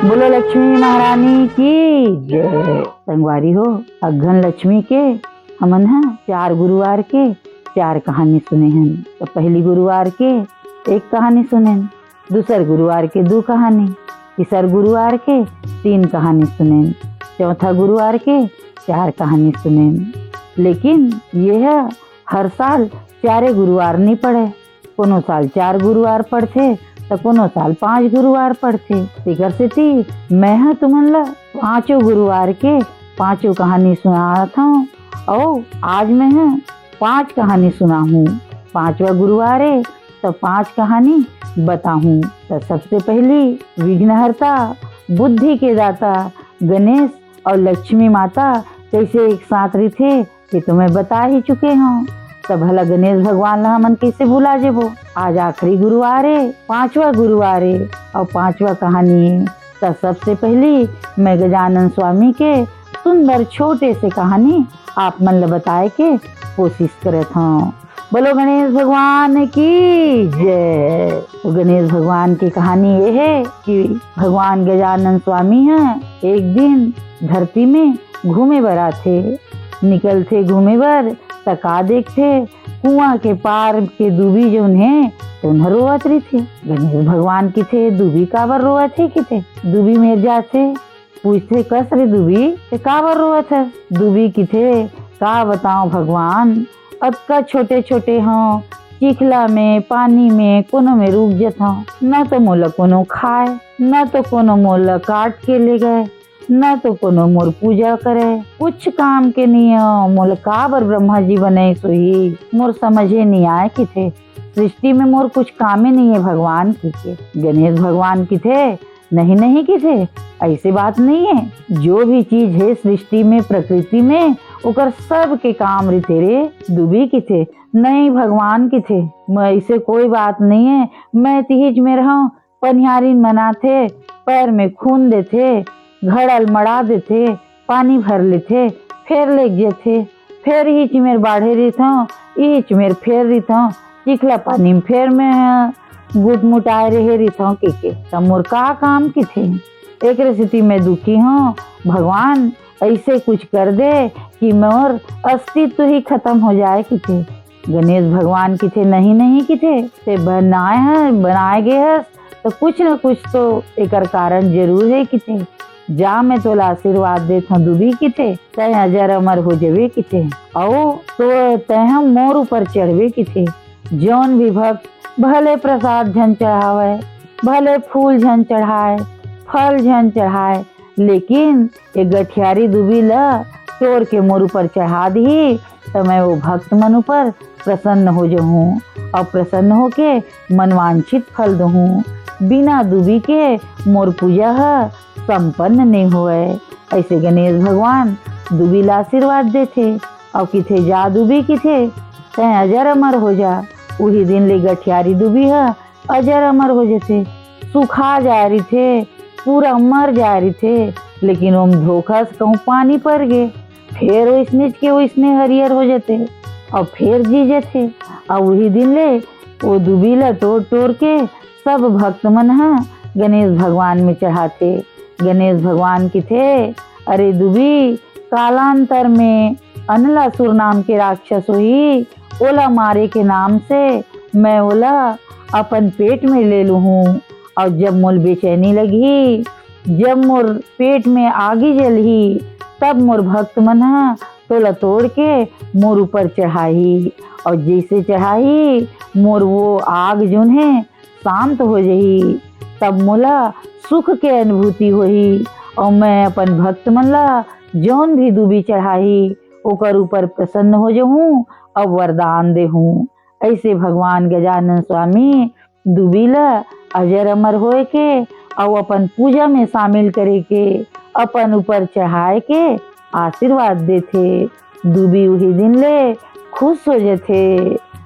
बोलो लक्ष्मी महारानी की जय। संगवारी हो, अघन लक्ष्मी के हमन है 4 गुरुवार के 4 कहानी सुने हैं। तो पहली गुरुवार के 1 कहानी सुने, दूसर गुरुवार के 2 कहानी, तीसर गुरुवार के 3 कहानी सुने, चौथा गुरुवार के 4 कहानी सुने। लेकिन यह हर साल 4 गुरुवार नहीं पड़े, कोनो साल 4 गुरुवार पड़ते तो कोनो साल 5 गुरुवार पड़ते। फिकर से थी मैं तुमन ला 5 गुरुवार के 5 कहानी सुना था और आज मैं 5 कहानी सुना हूँ। 5वां गुरुवार है तो 5 कहानी बताऊँ। तो सबसे पहली विघ्नहर्ता बुद्धि के दाता गणेश और लक्ष्मी माता कैसे एक साथ रही थे ये तो मैं बता ही चुके हूँ। तो भला गणेश भगवान ला हमन कैसे भुला जेबो। आज आखिरी गुरुवार है, 5वां गुरुवार है और 5वां कहानी है। तो सबसे पहली मैं गजानन स्वामी के सुंदर छोटे से कहानी आप मन ला बताए के कोशिश करत हूँ। बोलो गणेश भगवान की जय। तो गणेश भगवान की कहानी ये है कि भगवान गजानन स्वामी हैं एक दिन धरती में घूमे बर आथे। निकलते घूमे बर तका देखते कुआं के पार के दूबी जो है तो उन्हें रोवत रही थे। गणेश भगवान की थे दूबी काबर रोवत है कि थे। दूबी मेर जाते पूछते कस रे दूबी ते काबर रोवत है। दूबी की थे का बताओ भगवान अतका छोटे छोटे हों चिखला में पानी में कोनो में रुक जत हों, न तो मोला कोनो खाए न तो कोनो मोला काट के ले गए न तो कोनो मोर पूजा करे। कुछ काम के नहीं हो मोल काबर ब्रह्मा जी बनाए सोई मोर समझे नहीं आए कि थे। सृष्टि में मोर कुछ कामे नहीं है भगवान की के। गणेश भगवान की थे नहीं की थे, ऐसी बात नहीं है। जो भी चीज है सृष्टि में प्रकृति में उकर सब के काम रहते रे। डूबी की थे नहीं भगवान की थे। ऐसे कोई बात नहीं है। मैं तिहिज में रहूं पनिहारी मनाथे पैर में खून देते घड़ल मड़ा देते पानी भर लेते फिर ले जेथे फिर हिच मेर बाढ़े रही था हिच मेर फेर रही था चिखला पानी में फिर मैं गुट मुटाए रही था के तब मोर का काम की थे। एक स्थिति में दुखी हूँ भगवान ऐसे कुछ कर दे कि मोर अस्तित्व ही खत्म हो जाए कि थे। गणेश भगवान की थे नहीं की थे ते बनाए गए है तो कुछ न कुछ तो एक कारण जरूर है कि थे। जा मैं तोला आशीर्वाद देता हूँ डूबी की थे तय अजर अमर हो जावे की थे और तो तय मोर ऊपर चढ़वे की थे। जौन भी भक्त भले प्रसाद झन चढ़ावे भले फूल झन चढ़ाए फल झन चढ़ाए लेकिन एक गठियारी डूबी ला तोड़ के मोर ऊपर चढ़ा दी तो मैं वो भक्त मन ऊपर प्रसन्न हो जाऊँ और प्रसन्न होके मनवांछित फल दूँ। बिना डूबी के मोर पूजा है संपन्न नहीं हुए। ऐसे गणेश भगवान डूबी ला आशीर्वाद देते और किथे जा डूबी की थे तय अजर अमर हो जा। वही दिन ले गठियारी डूबी है अजर अमर हो जाते सुखा जा रही थे पूरा मर जा रही थे। लेकिन ओम धोखा से कहूँ पानी पड़ गए फिर वैसने हरियर हो जाते और फिर जी जाते। और वही दिन ले वो डूबी ला तोड़ के सब भक्त मन है गणेश भगवान में चढ़ाते। गणेश भगवान की थे अरे दुबी कालांतर में अनलासुर नाम के राक्षस हुई ओला मारे के नाम से मैं ओला अपन पेट में ले लू हूँ। और जब मोल बेचैनी लगी जब मोर पेट में आगी जली तब मोर भक्त मन तोला तोड़ के मोर ऊपर चढ़ाई और जैसे चढ़ाई मोर वो आग जो है शांत हो जाही तब मोला सुख के अनुभूति हुई और मैं अपन भक्त मन ला जौन भी डूबी चढ़ाई ओकर ऊपर प्रसन्न हो जाऊँ और वरदान दे हूँ। ऐसे भगवान गजानन स्वामी डूबी ला अजर अमर होए के और अपन पूजा में शामिल करे के अपन ऊपर चढ़ाए के आशीर्वाद देते। डूबी वही दिन ले खुश हो जाते।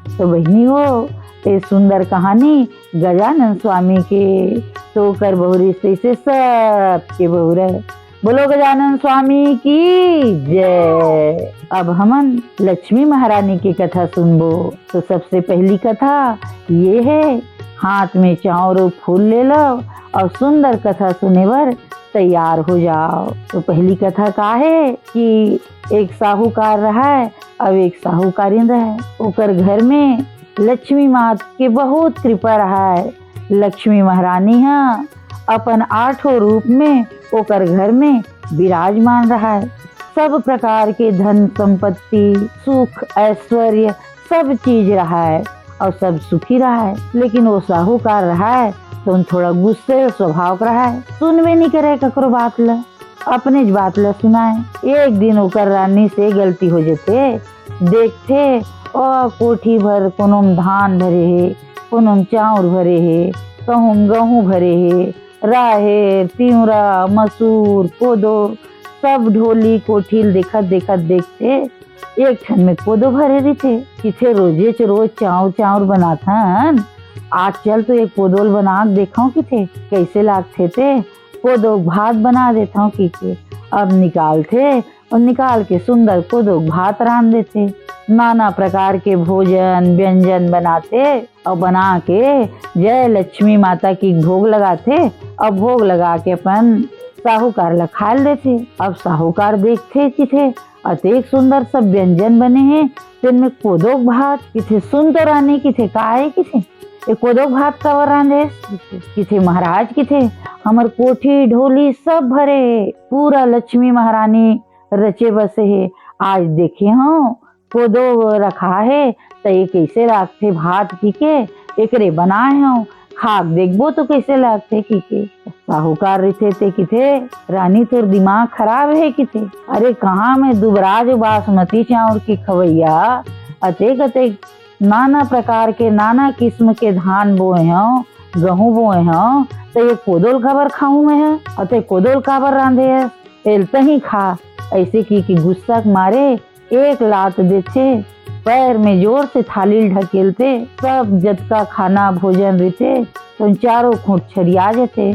तो बहनी हो ये सुंदर कहानी गजानन स्वामी के तो कर बहुरी से सब के बहुर है। बोलो गजानन स्वामी की जय। अब हमन लक्ष्मी महारानी की कथा सुनबो। तो सबसे पहली कथा ये है हाथ में चाँव फूल ले लो और सुंदर कथा सुने बर तैयार हो जाओ। तो पहली कथा का है कि एक साहूकार रहा है, अब एक साहूकारिन रहा। ओकर घर में लक्ष्मी मात के बहुत कृपा रहा है। लक्ष्मी महारानी है अपन 8 रूप में ओकर घर में विराजमान रहा है। सब प्रकार के धन संपत्ति सुख ऐश्वर्य सब चीज रहा है और सब सुखी रहा है। लेकिन वो साहूकार रहा है तो थोड़ा गुस्से स्वभाव का रहा है, सुनवे नहीं करे ककरो बात ला, अपने बात ला सुनाए। एक दिन ओकर रानी से गलती हो जाते, देखते और कोठी भर कोनो धान भरे है, कोनो चाउर भरे है, कहूँ गेहूँ भरे है, राहेर तिवरा मसूर कोदो सब ढोली कोठिल देखत देखत देखते एक ठन में कोदो भरे रही किथे रोजे रोज चाउर बनाथन। आज चल तो एक कोदोल बना देखा किथे कैसे लागते थे, कोदो भात बना देता हूँ की। अब निकालते और निकाल के सुंदर कोदो भात रांध देते, नाना प्रकार के भोजन व्यंजन बनाते और बना के जय लक्ष्मी माता की भोग लगाते और भोग लगा के अपन साहूकार ला खाल देते। अब साहूकार देखते किथे अतेक सुंदर सब व्यंजन बने हैं, जिनमें कोदो भात किथे सुन तो रानी किथे काहे किथे ये कोदो भात का रांधे किथे महाराज किथे हमर कोठी ढोली सब भरे, पूरा लक्ष्मी महारानी रचे बसे है। आज देखे हो कोदो रखा है तो ये कैसे लागते भात की के एकरे बनाए हो, खाक देखबो तो कैसे लागते की के। साहूकार रहते थे किथे रानी तोर दिमाग खराब है किथे, अरे कहाँ में दुबराज बासमती चावल की खवैया अतेक अतेक नाना प्रकार के नाना किस्म के धान बोए हो गेहूं बोए हो, तो ये कोदोल काबर खाऊं मैं अते कोदोल काबर रांधे है एलते ही खा। ऐसे की गुस्सा मारे एक लात देते, पैर में जोर से थाली ढकेलते, सब जतका खाना भोजन रहते तो चारों खूंट छरिया जाते,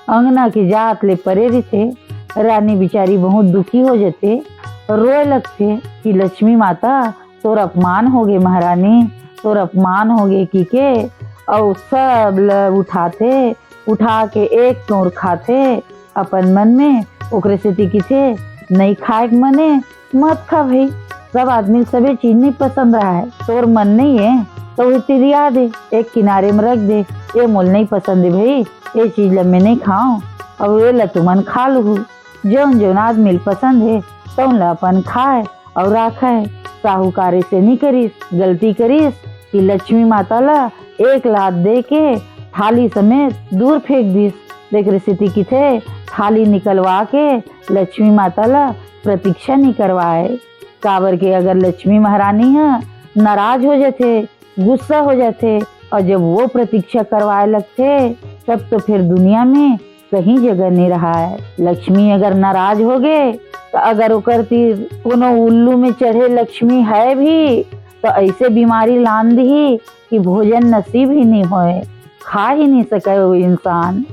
अंगना की जात ले परे रहते। रानी बिचारी बहुत दुखी हो जाते, रोए लगते कि लक्ष्मी माता तोर अपमान हो गए महारानी, तोर अपमान हो गए की के। और सब उठाते उठा के एक तोड़ खाते अपन मन में ओकरे से किथे नहीं खाए मने मत खा भाई, सब आदमी सभी चीज नहीं पसंद रहा है, तोर मन नहीं है तो वो तिरिया दे एक किनारे में रख दे, ये मोल नहीं पसंद है भाई ये चीज ला मैं नहीं खाऊं, अब ये ला तुमन खा लू जौन जौन आदमी पसंद है तो ला अपन खाए और राखे। साहूकारी से नहीं करीस गलती करीस कि लक्ष्मी माता ला एक लात दे के थाली समेत दूर फेंक दीस। देख रही किथे थाली निकलवा के लक्ष्मी माता ला प्रतीक्षा नहीं करवाए, काबर के अगर लक्ष्मी महारानी है नाराज हो जाते गुस्सा हो जाते और जब वो प्रतीक्षा करवाए लगते तब तो फिर दुनिया में कहीं जगह नहीं रहा है। लक्ष्मी अगर नाराज हो गए तो अगर ओकर तीर कोनो उल्लू में चढ़े लक्ष्मी है भी तो ऐसे बीमारी लान दी कि भोजन नसीब ही नहीं होए, खा ही नहीं सके वो इंसान।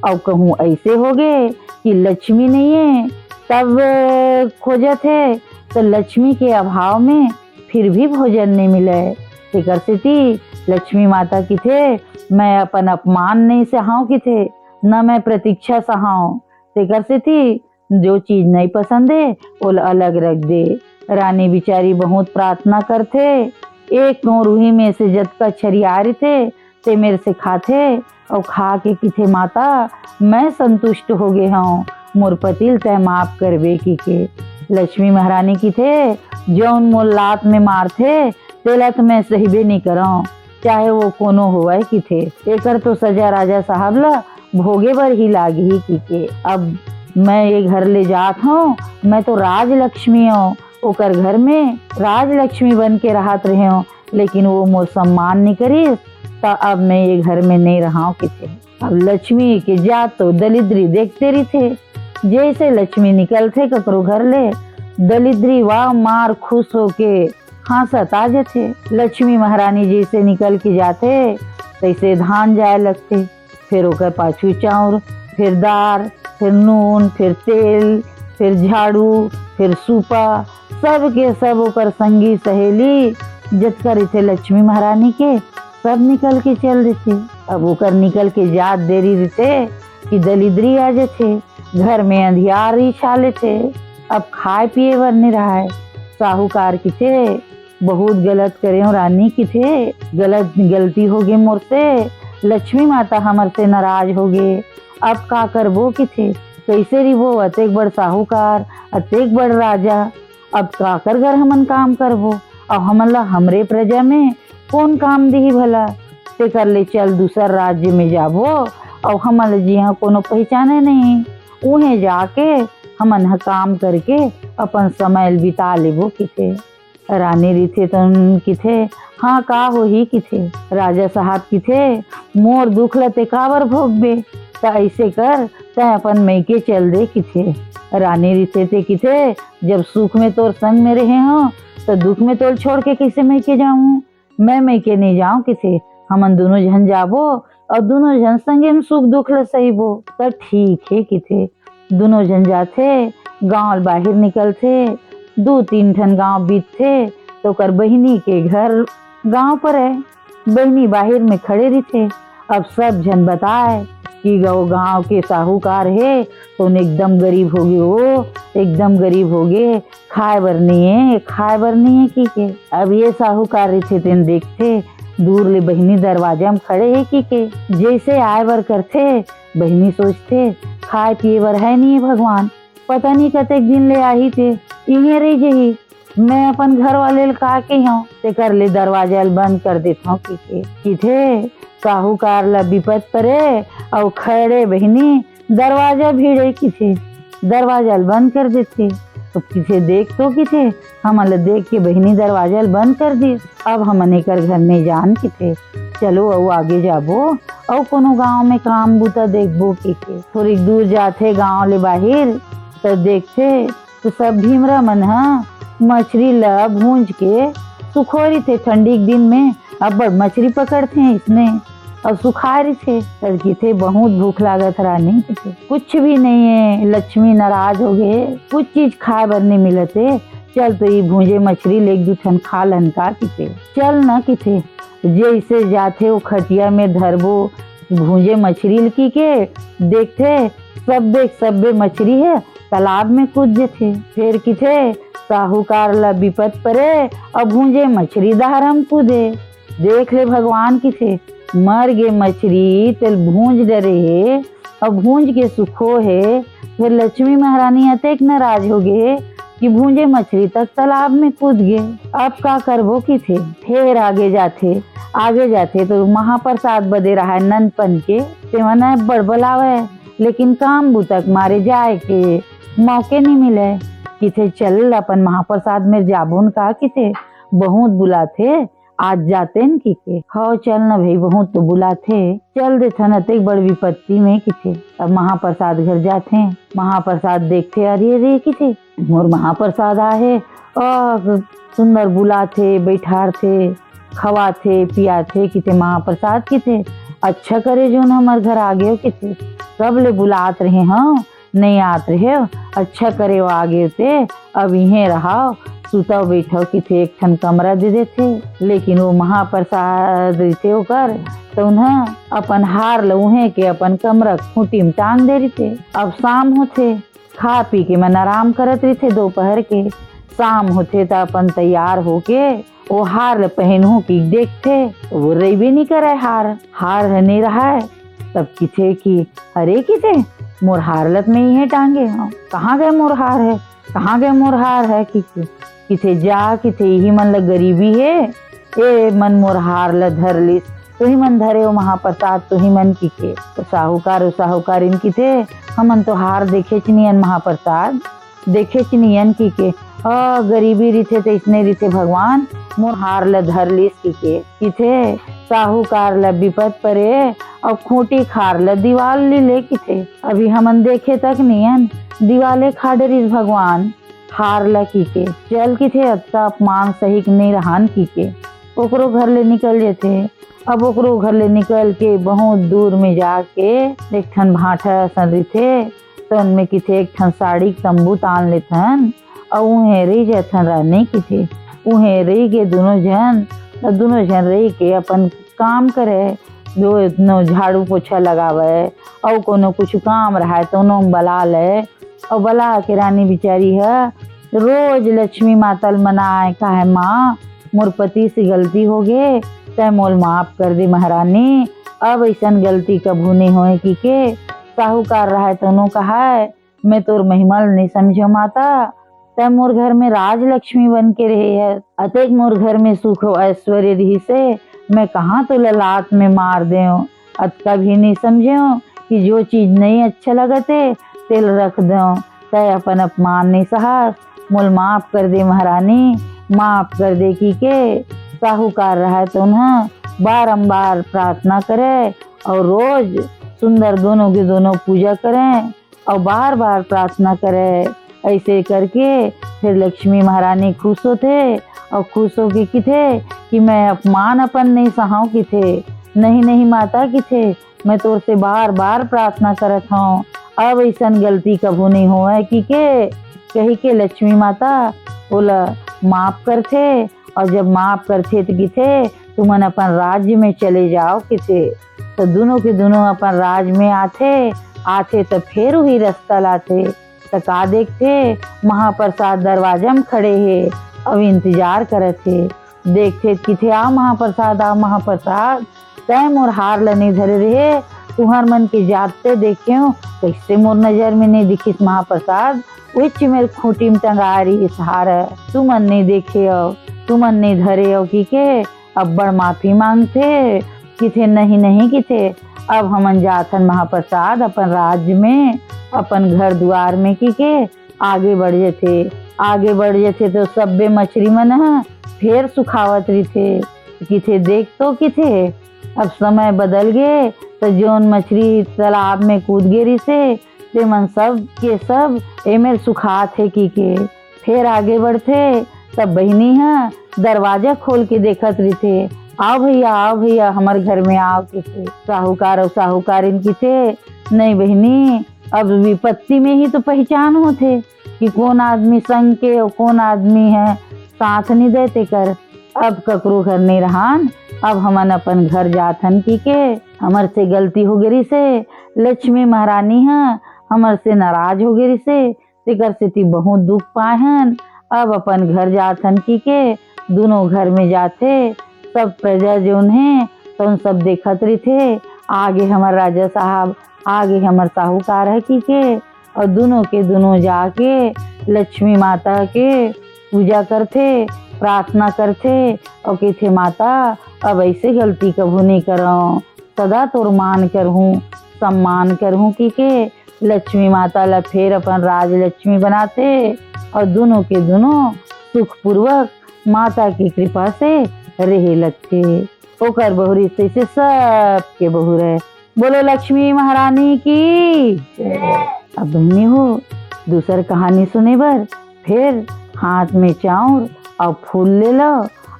और कहूँ ऐसे हो गए कि लक्ष्मी नहीं है तब खोजत है तो लक्ष्मी के अभाव में फिर भी भोजन नहीं मिले, फिकर से थी लक्ष्मी माता की थे मैं अपन अपमान नहीं सहाऊं की थे न मैं प्रतीक्षा सहाऊं, फिकर से थी जो चीज नहीं पसंद है वो अलग रख दे। रानी बिचारी बहुत प्रार्थना करते, एक रूही में से जत का छरियार थे ते मेरे से खाते और खा के किथे माता मैं संतुष्ट हो गए हूँ, मोर पतिल तय माफ करबे की के। लक्ष्मी महारानी की थे जौन मोर लात में मारते तेला तो मैं सहीबे नहीं कराऊं, चाहे वो कोनो होवे की थे, एकर तो सजा राजा साहब ला भोगे बर ही लागी ही की के। अब मैं ये घर ले जात हूँ, मैं तो राजलक्ष्मी हूँ, ओकर घर में राजलक्ष्मी बन के रहत रहे हूँ, लेकिन वो मोर सम्मान नहीं करी तो अब मैं ये घर में नहीं रहा किथे। अब लक्ष्मी के जात तो दलिद्री देखते रही थे, जैसे लक्ष्मी निकलते ककरो घर ले दलिद्री वाह मार खुश होके हंसत आ जाते। लक्ष्मी महारानी जैसे निकल के जाते तैसे धान जाए लगते, फिर ओकर पाछू चाउर फिर दार फिर नून फिर तेल फिर झाड़ू फिर सूपा सब के सब ओकर संगी सहेली जतका रहते लक्ष्मी महारानी के सब निकल के चल देते। अब ओकर निकल के जात देरी रहते कि दलिद्री आ जाते, घर में अंधियार छाले थे। अब खाए पिए बर नहीं रहा है। साहूकार की थे बहुत गलत करे हो रानी की थे, गलती हो गई मोर से। लक्ष्मी माता हमर से नाराज हो गए। अब का करबो की थे, कैसे रिबो? अतेक बड़ साहूकार, अतेक बड़ राजा, अब का कर घर हमन काम करबो? अब हमन ला हमरे प्रजा में कौन काम दिही भला? ते कर ले चल दूसर राज्य में जाबो। और हमन ला जिहा कोनो पहचाने नहीं, उहे जाके हमन ह काम करके अपन समय बिता लेबो की थे। रानी रिथे तो की थे, हाँ का हो ही की थे। राजा साहब की थे, मोर दुख लते काबर भोगबे, त ऐसे कर तै अपन मैके चल दे की थे। रानी रिथे थे की थे, जब सुख में तोर संग में रहे हो तो दुख में तोर छोड़ के कैसे मैके जाऊं? मैं मैके नहीं जाऊं की थे, हमन दोनों जन जाबो और दोनों जन संगे में सुख दुख ल सहीबो। तो ठीक है की थे। दोनों जन जाथे, गांव बाहर निकलथे। 2-3 ठन गांव बीतथे तो कर बहिनी के घर गांव पर है। बहिनी बाहर में खड़े रही। अब सब जन बताए कि गांव के साहूकार है तो एकदम गरीब हो गए, वो एकदम गरीब हो गए, खाए बर नहीं है, खाए बर नहीं है की के। अब ये साहूकार रही तेन देखते दूर ले बहिनी दरवाजा में खड़े है की के, जैसे आए बर करथे बहिनी सोचते खाए पिए बर है नहीं भगवान, पता नहीं कतेक दिन ले आई थे, इहे रही जही, मैं अपन घर वाले का के हूँ ते कर ले दरवाजा बंद कर देता हूँ की थे। साहूकार ला विपत परे और खड़े बहिनी दरवाजा भीड़े की थे, दरवाजा बंद कर देते। तो किसे देख तो की थे, हमन देख के बहिनी दरवाजा बंद कर दी। अब हमन एकर घर में जान की थे, चलो और आगे जाबो और कोनो गांव में काम बूता देखबो की के। थोड़ी दूर जाते गांव ले बाहर तो देखते तो सब भीमरा मन मछली ला भूंज के सुखोरी थे। ठंडी के दिन में अब मछली पकड़ते हैं इसमें और सुखा रही थे। लड़की थे बहुत भूख लागत रानी थे, कुछ भी नहीं है। लक्ष्मी नाराज हो गए, कुछ चीज खाए बर नहीं मिलते। चल तो ये भूंजे मछली ले 2 ठन खा लन का किते, चल न किथे। जैसे जाते वो खटिया में धरबो भूंजे मछली की के देखते सब्बे मछली है तालाब में कूद जेथे। फिर किथे साहूकार ला विपत परे और भूंजे मछली दहरम कूदे। देख ले भगवान की थे, मर गे मछली तेल भूंज डरे है और भूंज के सुखो है। फिर लक्ष्मी महारानी अतेक नाराज हो गए कि भूंजे मछली तक तालाब में कूद गए। अब का करबो की थे। फिर आगे जाते तो महाप्रसाद बदे रहा नंदपन के ते मना बड़बलावे, लेकिन काम बुतक मारे जाए के मौके नहीं मिले। किथे चल अपन महाप्रसाद में जाबुन का किथे बहुत बुलाथे, आज जाते न की के हो चल न भाई बहुत तो बुलाथे, चल देथन अतेक बड़ विपत्ति में किथे। अब महाप्रसाद घर जाते, महाप्रसाद देखते अरे रे किथे मोर महाप्रसाद आहे और सुंदर बुलाथे बैठारथे खवाथे पियाथे किथे महाप्रसाद किथे। अच्छा करे जो हमार घर आ गए किथे, कब ले बुलात रहे हाँ नहीं आत रहे, अच्छा करे वो आगे से अब यहीं रहा सुता बैठो किथे एक ठन कमरा दे देते। लेकिन वो महाप्रसाद थे ओकर तो उन्हें अपन हार लउहे के अपन कमरा खूंटी में टांग दे रही थे। अब शाम होते खा पी के मन आराम करत रही थे। दोपहर के शाम होते तो अपन तैयार होके वो हार पहनू की देखते तो वो रेबे नहीं करे, हार नहीं रहा है। तब किथे की अरे किथे मोर हारलत में ही टांगे हाँ, कहाँ गए मोर हार है, कहाँ गए मोर हार है किथे जा किथे ही मन ल गरीबी है ए मन मोर हार ल धर लिस तो ही मन धरे हो महाप्रसाद तो ही मन की के। तो साहूकार इनकी थे हमन तो हार देखे चनियन महाप्रसाद देखे चनियन की के गरीबी रिथे तो इसने रिथे भगवान मोर हार ल धर लिस की के। किथे साहूकार ल विपत परे और खूंटी खार ल दीवाल ले किथे। अभी हमन देखे तक नियन दीवाले खाडरिस भगवान हार ल की के। चल की थे अच्छा अपमान सही नहीं रहान की के ओकरो घर ले निकल जेथे। अब ओकरो घर ले निकल के बहुत दूर में जाके एक ठन भाटा सन रही तो उनमें किथे एक ठन साड़ी तंबू तान लेथन और उहे रही जथन रहने की थे। उहे रही के दोनों जन रही के अपन काम करे दो नो झाड़ू पोछा लगावे और कोनो कुछ काम रहा तो नो बला ले और बला के रानी बिचारी है रोज लक्ष्मी माता मनाए का है माँ मोर पति से गलती हो गए तय मोल माफ कर दे महारानी, अब ऐसा गलती कभू नहीं होए की के साहूकार रहा है तो कहा है मैं तोर महिमल नहीं समझो माता, तय मोर घर में राज लक्ष्मी बन के रहे है, अतेक मोर घर में सुख ऐश्वर्य रही से मैं कहाँ तो ललाट में मार दे, अत कभी नहीं समझो कि जो चीज नहीं अच्छा लगते तेल रख दो, तय अपन अपमान नहीं साहस मोल माफ कर दे महारानी, माफ कर दे की के साहूकार रहा है तो उन्हें बारंबार प्रार्थना करे और रोज सुंदर दोनों की दोनों पूजा करें और बार बार प्रार्थना करे। ऐसे करके फिर लक्ष्मी महारानी खुश होते और खुश हो के थे कि मैं अपमान अपन नहीं सहाऊं की थे, नहीं नहीं माता की थे मैं तोर से बार बार प्रार्थना करत हूँ, अब ऐसा गलती कभू नहीं हो कि के कही के लक्ष्मी माता बोला माफ करते और जब माफ करते तो किथे तुमन अपन राज्य में चले जाओ किथे, तो दोनों के दोनों अपन राज्य में आते तो फिर वही रास्ता लाते तो का देखते महाप्रसाद दरवाजा में खड़े है अब इंतजार करे थे, देखते किथे आ महाप्रसाद तय मोर हार लने धरे रहे तुहर मन के जाते देखे कैसे मोर नजर में नहीं दिखिस महाप्रसाद, उच्च मेरे खूंटी में टंगा रही इस हार तुमन नहीं देखे हो तुमन नहीं धरे हो की के अब बड़ माफी मांगते किथे नहीं किथे अब हमन जाथन महाप्रसाद अपन राज्य में अपन घर द्वार में की के आगे बढ़ जाते तो सब्बे मछली मन फिर सुखावत रही थे किथे देख तो किथे अब समय बदल गए तो जोन मछली तालाब में कूद गिरी से ते मन सब के सब एमेर सुखा थे की के फिर आगे बढ़ते तब बहनी है दरवाजा खोल के देखत रही थे आओ भैया हमारे घर में आओ किसे साहूकार और साहूकार इनकी थे नहीं बहनी अब विपत्ति में ही तो पहचान होते कि कौन आदमी संग के और कौन आदमी है साथ नहीं देते कर, अब ककरो घर नहीं रहान अब हमन अपन घर जाथन की के हमर से गलती हो गई से लक्ष्मी महारानी है हमर से नाराज हो गई से तेकर से ती बहुत दुख पाए हन, अब अपन घर जाथन की के दोनों घर में जाते सब प्रजा जो है तो उन सब देखत रही थे आगे हमार राजा साहब आगे हमार साहूकार है की के और दोनों के दोनों जाके लक्ष्मी माता के पूजा करते प्रार्थना करते और कहते माता अब ऐसे गलती कभू नहीं करो सदा तोर मान कर हूँ सम्मान कर हूँ की के लक्ष्मी माता ला फिर अपन राज लक्ष्मी बनाते और दोनों के दोनों सुख पूर्वक माता की कृपा से रहे लगते ओकर बहुरी से सबके बहु रहे। बोलो लक्ष्मी महारानी की। अब बहनी हो दूसर कहानी सुने बर फिर हाथ में चाउर और फूल ले लो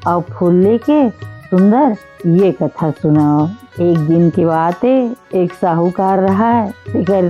और फूल लेके सुंदर ये कथा सुनाओ। एक दिन की बात है एक साहूकार रहा है एकर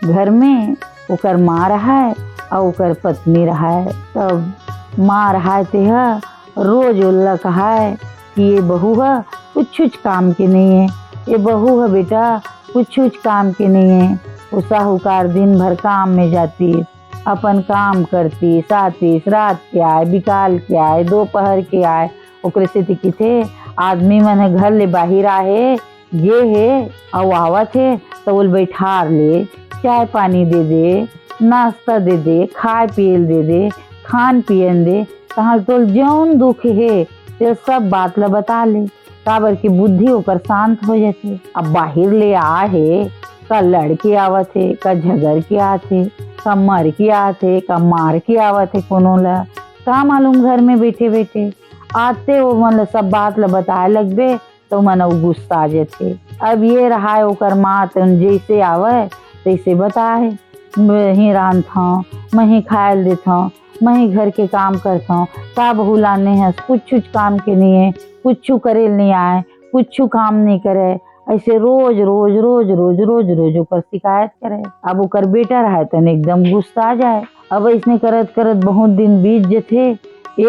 घर में ओकर माँ रहा है और ओकर पत्नी रहा है, तब माँ रहा है रोज उल्ला कहा है कि ये बहू है कुछ काम के नहीं है, ये बहू है बेटा कुछ काम के नहीं है। वो साहूकार दिन भर काम में जाती है अपन काम करती साथी रात के आए बिकाल के आए दोपहर के आए ओकरे से किथे आदमी मन है घर ले बाहर आए ये है और आवत है तो बोल बैठार ले चाय पानी दे दे नाश्ता दे दे खाए पियल दे दे खान पियन दे कहाँ तो जौन दुख है ते सब बात ला बता ले काबर की बुद्धि ओकर शांत हो जाते। अब बाहर ले आ है का लड़के आवत है का झगड़ के आते का मर के आते का मार के आवत है कोनो ला का मालूम घर में बैठे बैठे आते वो मन सब बात ला बताए लगबे तो मन गुस्सा आ जाते। अब ये रहा है ओकर माँ जैसे आवे तैसे बताए मैं ही रांधता हूँ मैं ही खायल देता हूँ मैं ही घर के काम करता हूँ का बहू लाने हैं कुछ काम के नहीं है कुछ करे नहीं आए कुछ काम नहीं करे ऐसे रोज रोज रोज रोज रोज रोज ओकर शिकायत करे। अब ओकर बेटा रहा तो एकदम गुस्सा आ जाए। अब इसने करत करत बहुत दिन बीत जाते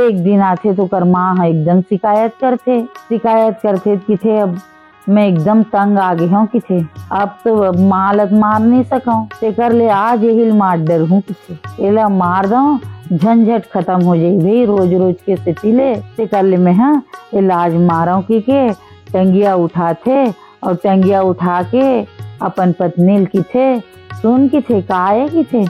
एक दिन आते तो ओकर माँ एकदम शिकायत करते कि थे अब मैं एकदम तंग आ गई हूँ किथे। अब तो मालत मार नहीं सकूं, ते कर ले आज यही मार डर हूँ किथे, एला मार दो झंझट खत्म हो जाई भाई रोज रोज के सिटिले। ते कर ले मैं हाँ इलाज मारो के टंगिया उठाथे और टंगिया उठा के अपन पत्नी की थे सुन की थे काहे की थे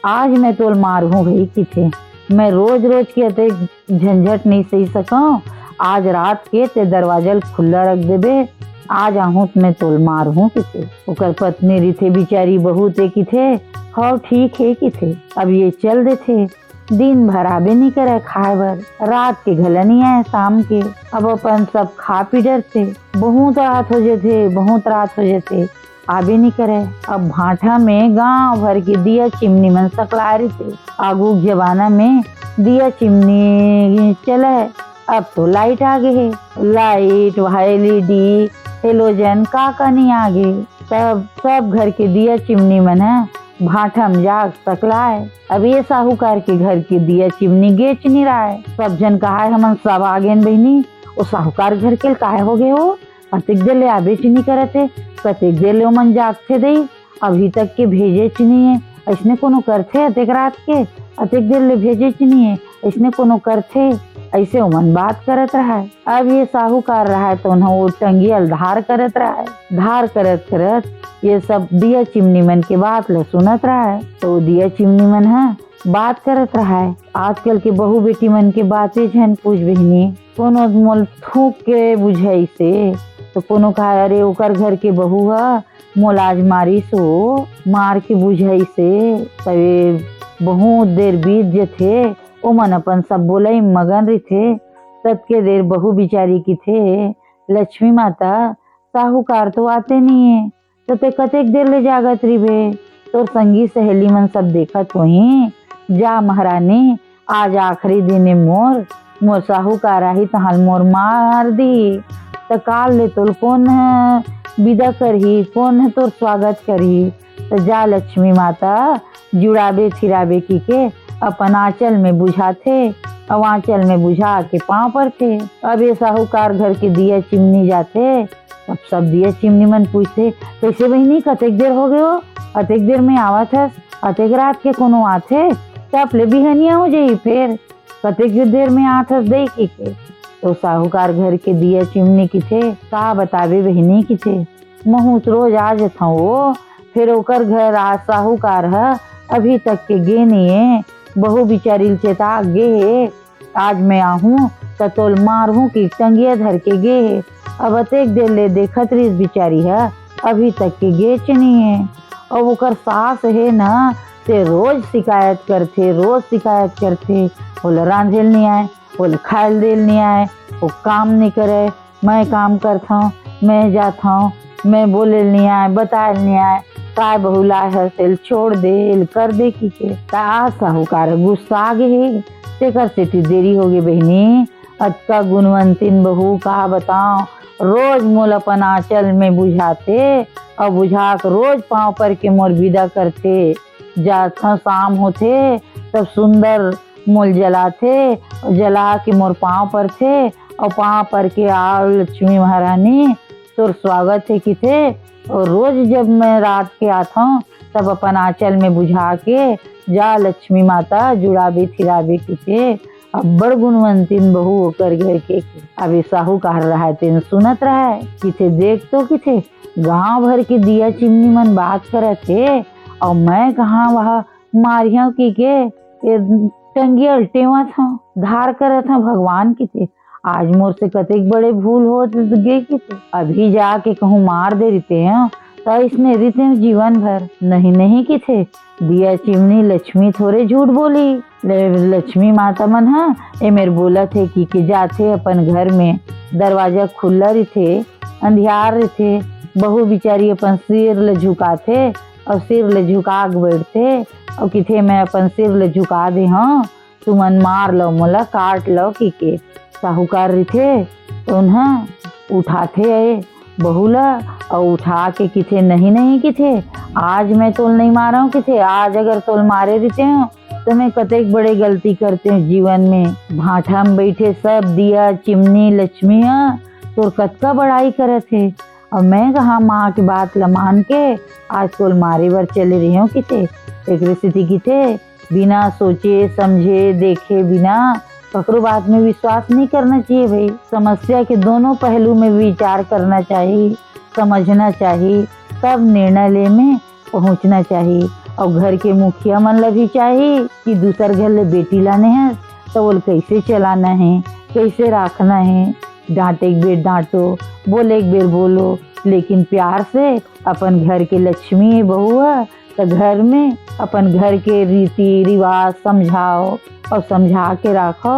आज मैं तोल मार हूँ भाई की थे। मैं रोज रोज के ते झंझट नहीं सही सकूं, आज रात के ते दरवाजा खुला रख देबे, आज आहूँ मैं तोल मार हूँ की थे। ओकर पत्नी रिथे बेचारी बहुत की थे, हाँ ठीक है की थे। अब ये चल दे थे, दिन भर आबे नहीं करे खाए बर, रात के घला नहीं आए शाम के। अब अपन सब खा पी डर थे, बहुत रात हो जाते बहुत रात हो जाते आबे नहीं करे। अब भाठा में गांव भर के दिया चिमनी मन सकला रही थे। आगू जमाना में दिया चिमनी चले, अब तो लाइट आ गए है, लाइट LED हेलोजन का नहीं आ गए। तब सब घर के दिया चिमनी मन है भाठा में जाग सकला है। अब ये साहूकार के घर के दिया चिमनी गेच नहीं रहा है। सब जन कहा है हमन सब आ गए बहनी, वो साहूकार घर के काहे हो गए हो, कतेक देर ले आबे नहीं करे थे, कतेक देर ले मन जागते दई, अभी तक के भेजे नहीं है। ऐसने कोनो करथे अतेक रात के, अतेक देर ले भेजे नहीं है, ऐसने कोनो करथे, ऐसे ओमन बात करत रहा है। अब ये साहूकार रहा है तो उन्हें वो टंगियल धार करत रहा है, धार करत करत ये सब दिया चिमनी मन के बात ले सुनत रहा है। तो दिया चिमनी मन है बात करत रहा है, आजकल के बहू बेटी मन के बातें झन पूछ बहनी, कोनो मोल थूक के बुझाई से, तो कोनो कहा अरे ओकर घर के बहू है मोल आज मारी सो मार के बुझाई से। तबे बहुत देर बीत जथे, ओ मन अपन सब बोले मगन रही थे। तत के देर बहू बिचारी की थे लक्ष्मी माता साहूकार तो आते नहीं है, तो ते कतेक देर ले जागत रही बे, तो संगी सहेली मन सब देखत वही जा महारानी आज आखिरी दिन मोर साहूकार आही तहाल मोर मार दी, तो काल ले तोल कौन है विदा करही, कौन है तोर स्वागत करही। तो जा लक्ष्मी माता जुड़ाबे थिराबे की के अपन आंचल में बुझाथे, अब आंचल में बुझा के पाँव पर थे। अब ये साहूकार घर के दिया चिमनी जाते, अब सब दिया चिमनी मन पूछते कैसे बहनी कतेक देर हो गए हो, अतेक देर में आवत है, अतेक रात के कोनो आथे, तब ले बिहनिया हो जाई फिर कतेक देर में आथस दे की के। तो साहूकार घर के दिया चिमनी की थे का बतावे बहनी की थे, बहुत रोज आज था वो, फिर ओकर घर आज साहूकार है अभी तक के गे नहीं है, बहू बिचारी चेता गे है, आज मैं आहूँ तो तोल मार हूँ कि टंगिया धर के गे है। अब अतेक देर ले देखत रही बिचारी है अभी तक के गेच नहीं है। और ओकर सास है ना ते रोज शिकायत करते, रोज शिकायत करते, बोले रांधेल नहीं आए, बोले खायल देल नहीं आए, वो काम नहीं करे, मैं काम करता हूँ, मैं जाता हूँ, मैं बोले नहीं आए, बताए नहीं आए, काय बहुला है सेल छोड़ दे कर दे की के। साहूकार गुस्सा आ गए, तेकर से देरी हो गई बहनी, अतका गुणवंतीन बहू का बताओ, रोज मोल अपन आंचल में बुझाते और बुझा कर रोज पाँव पर के मोर विदा करते, जाथा शाम होते तब सुंदर मोल जलाते, जला के मोर पाँव पर थे और पाँव पर के आओ लक्ष्मी महारानी तोर स्वागत है कि थे। और रोज जब मैं रात के आता हूँ तब अपन आंचल में बुझा के जा लक्ष्मी माता जुड़ाबे थिराबे की थे। अब बड़ गुणवंतीन बहू होकर घर के अभी साहूकार रहा तेन सुनत रहा है कि थे देख तो कि थे गाँव भर के दिया चिमनी मन बात करे थे, और मैं कहाँ वहाँ मारिया की के टंगी अल्टेवा था धार करे था भगवान की थे, आज मोर से कतेक बड़े भूल हो गए की थे, अभी जाके कहूँ मार दे रहते हैं तो इसने रीते जीवन भर नहीं की थे। दिया चिमनी लक्ष्मी थोड़े झूठ बोली, लक्ष्मी माता मन हाँ ये मेरे बोला थे कि जाते अपन घर में दरवाजा खुला रही थे, अंधियार रही थे, बहू बिचारी अपन सिर ले झुकाते और सिर ले झुका के बैठते और किथे मैं अपन सिर ले झुका दे हाँ तुमन मार लो मोला काट लो की के। साहूकार रही थे तो उन्हें उठाते आए बहुला और उठा के किथे नहीं किथे आज मैं तोल नहीं मारा हूँ किथे, आज अगर तोल मारे रहते हो तो मैं कतेक बड़े गलती करते हूँ जीवन में। भाठा में बैठे सब दिया चिमनी लक्ष्मी तो कतका बड़ाई करे थे, और मैं कहा माँ की बात ला मान के आज तोल मारे बर चले रही हूँ किथे। एक स्थिति किथे बिना सोचे समझे देखे बिना ककरो बात में विश्वास नहीं करना चाहिए भाई। समस्या के दोनों पहलू में विचार करना चाहिए, समझना चाहिए, तब निर्णय ले में पहुंचना चाहिए। और घर के मुखिया मन ला भी चाहिए कि दूसर घर ले बेटी लाने हैं तो बोल कैसे चलाना है, कैसे रखना है। डांटे एक बेर डांटो, बोले एक बेर बोलो, लेकिन प्यार से। अपन घर के लक्ष्मी बहू है तो घर में अपन घर के रीति रिवाज समझाओ और समझा के रखो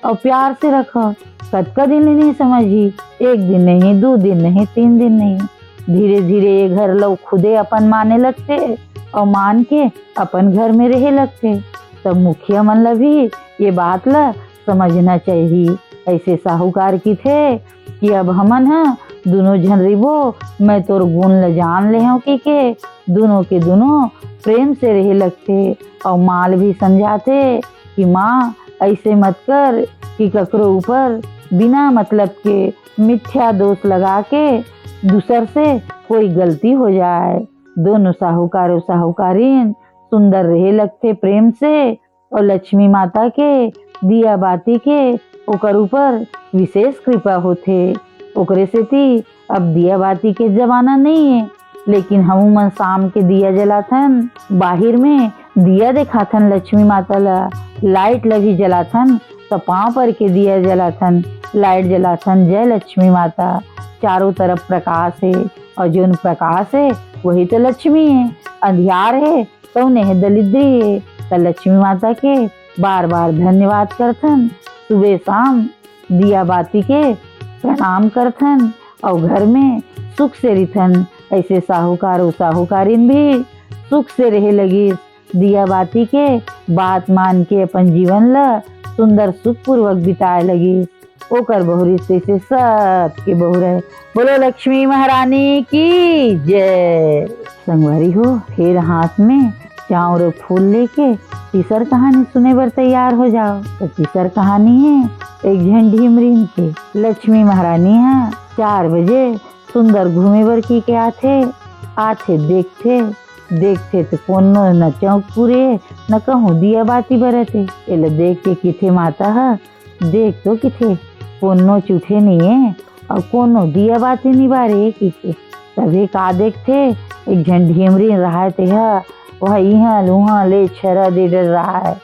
और प्यार से रखो। कतका दिन नहीं समझी, एक दिन नहीं, 2 दिन नहीं, 3 दिन नहीं, धीरे धीरे ये घर लोग खुदे अपन माने लगते और मान के अपन घर में रहे लगते। तब मुखिया मन ला भी ये बात ला समझना चाहिए। ऐसे साहूकार की थे कि अब हमन है दोनों जन रिबो, मैं तोर गुण ला जान ले हूँ कि दोनों के दोनों प्रेम से रहे लगते। और माल भी समझाते कि माँ ऐसे मत कर कि ककरो ऊपर बिना मतलब के मिथ्या दोष लगा के दूसर से कोई गलती हो जाए। दोनों साहूकार और साहूकारीन सुंदर रहे लगते प्रेम से। और लक्ष्मी माता के दिया बाती के ओकर ऊपर विशेष कृपा होथे। ओकरे से थी अब दिया बाती के जमाना नहीं है, लेकिन हम मन शाम के दिया जलाथन, बाहिर में दिया दिखाथन लक्ष्मी माता ला, लाइट ला भी जलाथन, तो पाँव पर के दिया जलाथन, लाइट जलाथन। जय लक्ष्मी माता। चारों तरफ प्रकाश है और जो प्रकाश है वही तो लक्ष्मी है। अंधियार है तो उन्हें दरिद्री है। तो लक्ष्मी माता के बार बार धन्यवाद करथन, सुबह शाम दिया बाती के प्रणाम करथन और घर में सुख से रिथन। ऐसे साहूकार और साहूकारीन भी सुख से रहे लगी, दिया बाती के बात मान के अपन जीवन ला सुंदर सुख पूर्वक बिताए लगी। ओकर बहुरी से सबके बहु रहे। बोलो लक्ष्मी महारानी की जय। संगवारी हो फिर हाथ में चाँव और फूल लेके तीसर कहानी सुने बर तैयार हो जाओ। तो तीसर कहानी है एक झन ढीमरीन के। लक्ष्मी महारानी है 4 बजे सुंदर घूमे बर की के आथे देखते तो कोनो न चौक पूरे न कहूँ दिया बाती बरते। एला देख के किथे माता है, देख तो किथे कोनो चूठे नहीं है और कोनो दिया बाती नहीं बारे की के। तभी का देखते एक झन ढीमरीन रहा थे वह यहाँ लुहा ले छरा दे डर रहा है,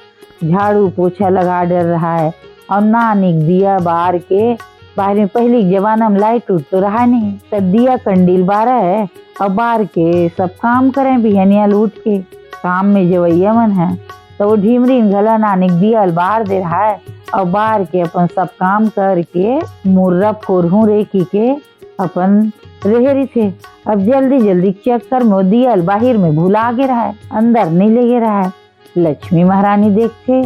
झाड़ू पोछा लगा डर रहा है और नानिक दिया बार के। बाहर में पहले जमाना में लाइट उठ तो रहा नहीं, तब दिया कंडील बारा है और बार के सब काम करें बिहनिया लूट के। काम में जवैया मन है तो वो ढीमरीन गला नानिक दिया बार दे रहा है और बार के अपन सब काम करके मुर्रा फोरहू रे की के अपन रह थे। अब जल्दी जल्दी चक्कर में दिया बाहर में भुला गे रहा है, अंदर नहीं ले गे रहा है। लक्ष्मी महारानी देखते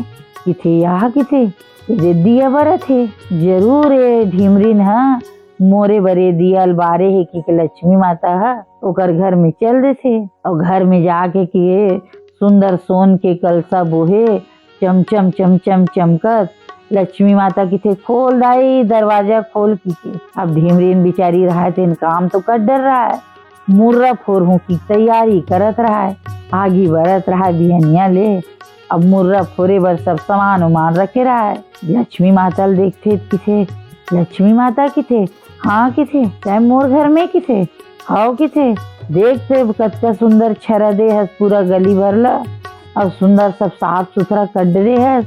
किथे यहाँ किथे ये दिया बरत है, जरूर ये ढीमरीन है मोरे बरे दियल बारे है कि लक्ष्मी माता है। ओकर घर में चल देथे और घर में जाके कि सुंदर सोन के कलसा बोहे चमचम चमचम चमकत। लक्ष्मी माता किथे खोल दाई दरवाजा खोल की। अब ढीमरीन बिचारी रहा है काम तो कर डर रहा है, मुर्रा फोरहू की तैयारी करत रहा है, आगी बरत रहा है बिहनिया ले। अब मुर्रा फोरे बर सब सामान उमान रखे रहा है। लक्ष्मी माता देखते किथे लक्ष्मी माता किथे, हाँ किथे चाहे मोर घर में किथे हाओ किथे। देखते कतका सुंदर छरा दे है पूरा गली भरला और सुंदर सब साफ सुथरा कर दे है,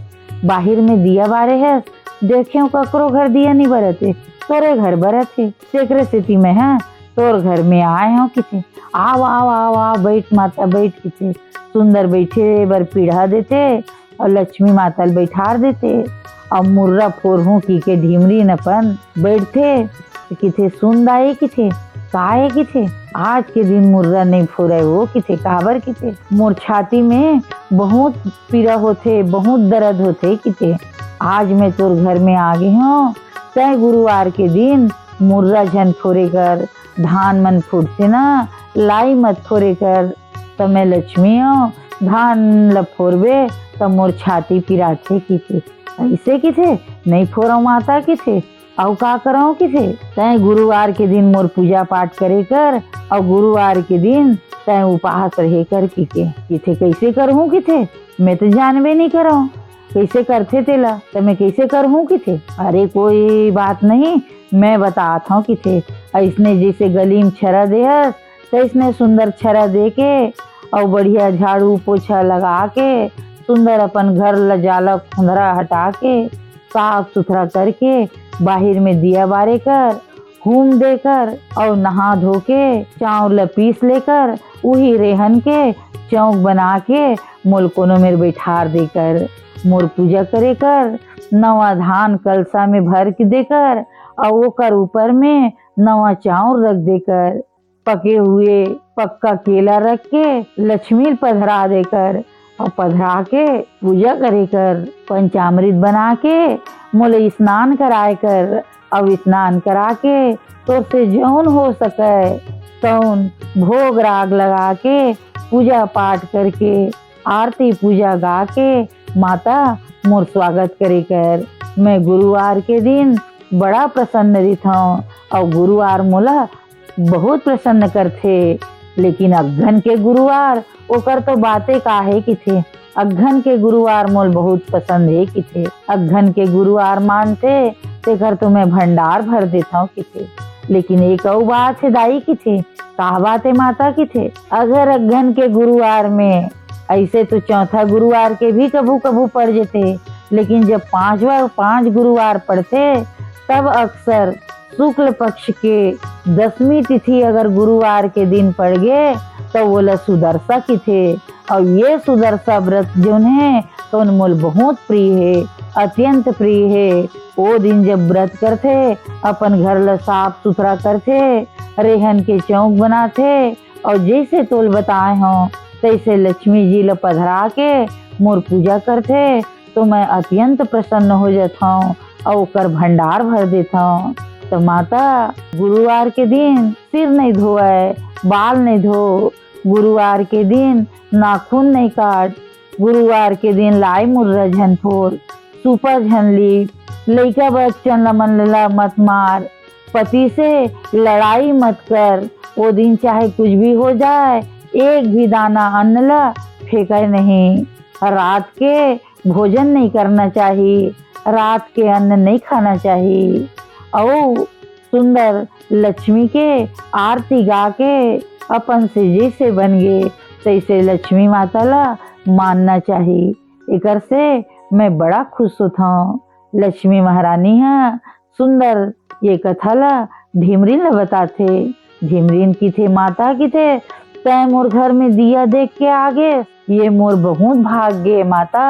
बाहर में दिया बारे है। देखे ककरो घर दिया नहीं बरते, तोरे घर बरते। तेकरे स्थिति में है तोर घर में आए हो किथे, आओ आओ आओ आओ बैठ माता बैठ किथे। सुंदर बैठे बर पीढ़ा देते और लक्ष्मी माता बैठार देते और मुर्रा फोरहू की के ढीमरीन अपन बैठते किथे सुनदाई किथे काहे किथे। आज के दिन मुर्रा नहीं फोरे वो किथे काबर किथे। मोर छाती में बहुत पीड़ा होते, बहुत दर्द होते किथे। आज मैं तोर घर में आ गई हूँ, तय गुरुवार के दिन मुर्रा झन फोरे कर, धान मन फूटते ना लाई मत फोरे कर। तो मैं लक्ष्मी हूँ, धान ल फोरबे तो मोर छाती पिराथे किथे। ऐसे किथे नहीं फोरा माता किथे। और का करो किसे तय गुरुवार के दिन मोर पूजा पाठ करे कर और गुरुवार के दिन तय उपवास रहे कर किथे कैसे करहूँ किथे मैं तो जानबे नहीं करो कैसे करथे तेला तो मैं कैसे करहूँ किथे। अरे कोई बात नहीं मैं बताता हूँ किथे। ऐसने जैसे गली में छरा देहस तो इसने सुंदर छरा दे के और बढ़िया झाड़ू पोछा लगा के सुंदर अपन घर लजाला खुंदरा हटा के साफ सुथरा करके बाहर में दिया बारे कर घूम देकर और नहा धो के चावल पीस लेकर वही रेहन के चौक बना के मोल कोनो मेरे बैठार देकर मोर पूजा करे कर नवा धान कलसा में भर के देकर और वो कर ऊपर में नवा चावल रख देकर पके हुए पक्का केला रख के लक्ष्मी पधरा देकर और पधरा के पूजा करे कर पंचामृत बना के मोले स्नान कराए कर अब स्नान करा के तो से जौन हो सके तौन भोग राग लगा के पूजा पाठ करके आरती पूजा गा के माता मोर स्वागत करे कर। मैं गुरुवार के दिन बड़ा प्रसन्न रहता हूँ और गुरुवार मोला बहुत प्रसन्न करथे। लेकिन अघन के गुरुवार ओकर तो बातें काहे की थे। अघन के गुरुवार मोल बहुत पसंद है कि थे। अघन के गुरुवार मानते तेकर तो मैं भंडार भर देता हूँ कि थे। लेकिन एक और बात है दाई की थे का बात है माता की थे। अगर अघन के गुरुवार में ऐसे तो चौथा गुरुवार के भी कभू कभू पड़ जाते लेकिन जब पांच गुरुवार पड़ते तब अक्सर शुक्ल पक्ष के 10वीं तिथि अगर गुरुवार के दिन पड़ गए तो वो सुदर्शा की थे। और ये सुदर्शा व्रत जो है तो मोल बहुत प्रिय है अत्यंत प्रिय है। वो दिन जब व्रत करते अपन घर ला साफ सुथरा करते रेहन के चौक बनाते और जैसे तोल बताए हों तैसे लक्ष्मी जी ला पधरा के मोर पूजा करते तो मैं अत्यंत प्रसन्न हो जाता हूँ और ओकर भंडार भर देता हूँ। तो माता गुरुवार के दिन सिर नहीं धोए बाल नहीं धो गुरुवार के दिन नाखून नहीं काट गुरुवार के दिन लाई मुर्रा झन फोर सुपर झन लीप लइका बच्चन ला मन ला मत मार पति से लड़ाई मत कर। वो दिन चाहे कुछ भी हो जाए एक भी दाना अन्न ला फेंका नहीं। रात के भोजन नहीं करना चाहिए रात के अन्न नहीं खाना चाहिए। और सुंदर लक्ष्मी के आरती गा के अपन से जैसे बन गए तैसे लक्ष्मी माता ला मानना चाहिए। एकर से मैं बड़ा खुश होता हूँ। लक्ष्मी महारानी है सुंदर ये कथा ला ढिमरीन ला बताते। ढिमरीन की थे माता की थे तय मोर घर में दिया देख के आगे ये मोर बहुत भाग्य माता।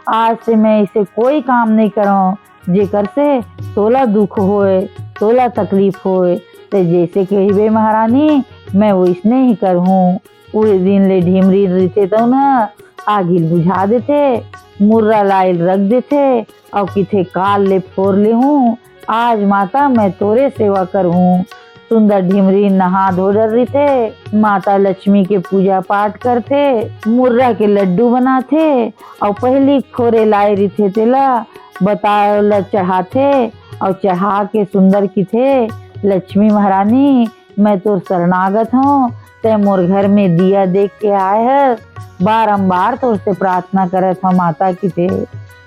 आज से मैं इसे कोई काम नहीं करूँ जेकर से तोला दुख होए तोला तकलीफ होए तो जैसे कहिबे महारानी मैं वैसने ही करहूँ। पूरे दिन ले ढिमरी रहते तो ना आगिल बुझा देते मुर्रा लाइल रख देते और किथे काल ले फोर ले हूँ। आज माता मैं तोरे सेवा करहूँ। सुंदर ढिमरी नहा धो रही थे माता लक्ष्मी के पूजा पाठ करते मुर्रा के लड्डू बनाते और पहली खोरे लाए रही थे तेला बताओ चढ़ाते और चढ़ा के सुंदर की थे लक्ष्मी महारानी मैं तो शरणागत हूँ ते मोर घर में दिया देख के आए है बारंबार तो उससे प्रार्थना करे था माता की थे।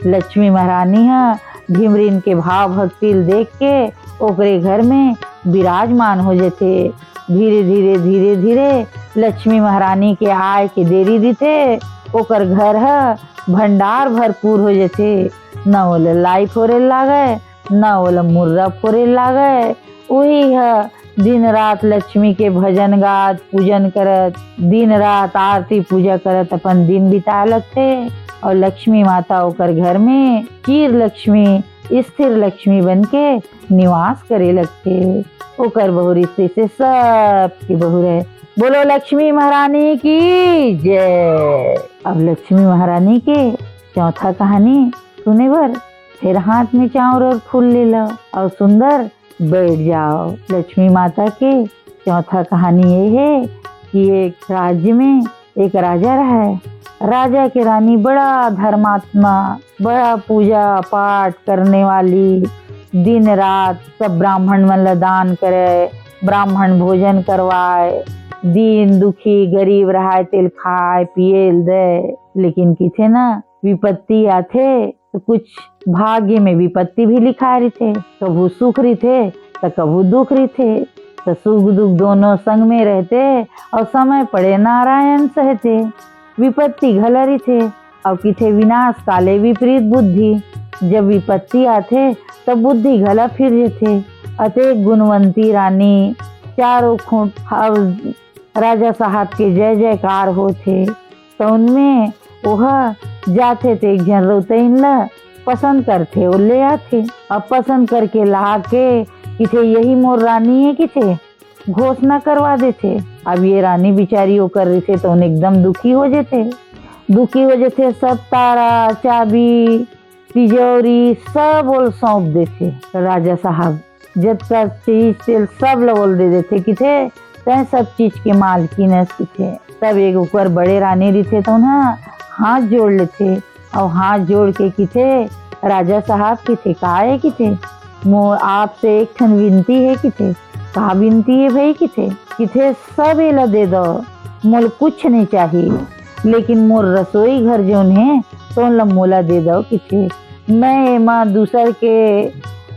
लक्ष्मी महारानी है ढिमरीन के भाव भक्ति देख के ओकरे घर में विराजमान हो जाते। धीरे धीरे धीरे धीरे लक्ष्मी महारानी के आय के देरी दीते ओकर घर है भंडार भरपूर हो जाते। न वो लाई फोरे लागे न वो मुर्रा फोरे लागे। वही है दिन रात लक्ष्मी के भजन गात पूजन करत दिन रात आरती पूजा करत अपन दिन बिता लगते। और लक्ष्मी माता ओकर घर में चिर लक्ष्मी स्थिर लक्ष्मी बन के निवास करे लगते। ओकर बहुरी से सब की बहु है। बोलो लक्ष्मी महारानी की जय। अब लक्ष्मी महारानी के चौथा कहानी सुने बर फिर हाथ में चावल और फूल ले लो और सुंदर बैठ जाओ। लक्ष्मी माता के चौथा कहानी ये है कि एक राज्य में एक राजा रहा है। राजा की रानी बड़ा धर्मात्मा बड़ा पूजा पाठ करने वाली दिन रात सब ब्राह्मण मन ला दान करे, ब्राह्मण भोजन करवाए, दीन दुखी गरीब रहाय तेल खाए पिए दे। लेकिन किथे ना विपत्ति आथे तो कुछ भाग्य में विपत्ति भी लिखा रही, कभू सुख रही थे तो कभू दुख रही थे, तो सुख दुख दोनों संग में रहते और समय पड़े नारायण सहते। विपत्ति घला रही थे और किथे विनाश काले विपरीत बुद्धि, जब विपत्ति आथे तब बुद्धि घला फिर जेथे। अते गुणवंती रानी चारों खूंट राजा साहब के जय जयकार होथे, तो उनमें वह जाथे थे एक जन रोतइन ला पसंद करथे और ले आथे। अब पसंद करके ला के किथे यही मोर रानी है किथे घोषणा करवा देथे। अब ये रानी बिचारी वो कर रही थे तो उन्हें एकदम दुखी हो जाते, दुखी हो जाते। सब तारा चाबी तिजोरी सब बोल सौंप देते। राजा साहब जब तक चीज तेल सब बोल दे देते किथे तय सब चीज के मालकिन किथे। तब एक ऊपर बड़े रानी रही तो उन्हें हाथ जोड़ लेते और हाथ जोड़ के किथे राजा साहब किथे काहे किथे मोर आपसे एक ठन विनती है किथे। कहा विनती है भाई किथे? किथे सब एला दे दो, मोल कुछ नहीं चाहिए, लेकिन मोर रसोई घर जो है तो उन मोला दे दो किथे। मैं माँ दूसर के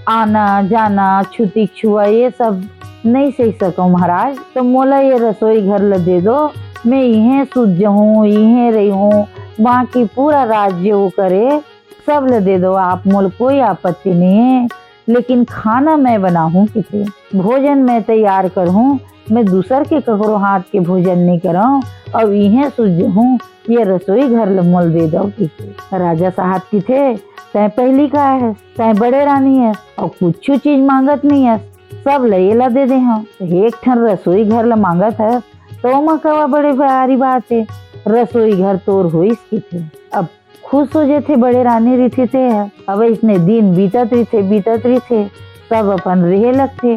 आना जाना छुती छुआ ये सब नहीं सही सकूं महाराज, तो मोला ये रसोई घर ला दे दो, मैं यहीं सूझ जाऊँ यहीं रही हूँ, वहाँ की पूरा राज्य वो करे सब ले दे दो आप, मोल कोई आपत्ति नहीं है। लेकिन खाना मैं बनाऊं किसे, भोजन मैं तैयार करूं, मैं दूसर के ककरो हाथ के भोजन नहीं कराऊं और यहीं सूझ हूँ, ये रसोई घर मोल दे दो किसे। राजा साहब किथे तय पहली का है, तय बड़े रानी है और कुछ चीज मांगत नहीं है, सब लयेला दे दे। हाँ एक ठन रसोई घर ला मांगत है तो मकवा बड़े भारी बात है, रसोई घर तोर होइस किथे। अब खुश हो जाते बड़े रानी रही थे। अब इतने दिन बीतत रही थे सब अपन रहे लगते।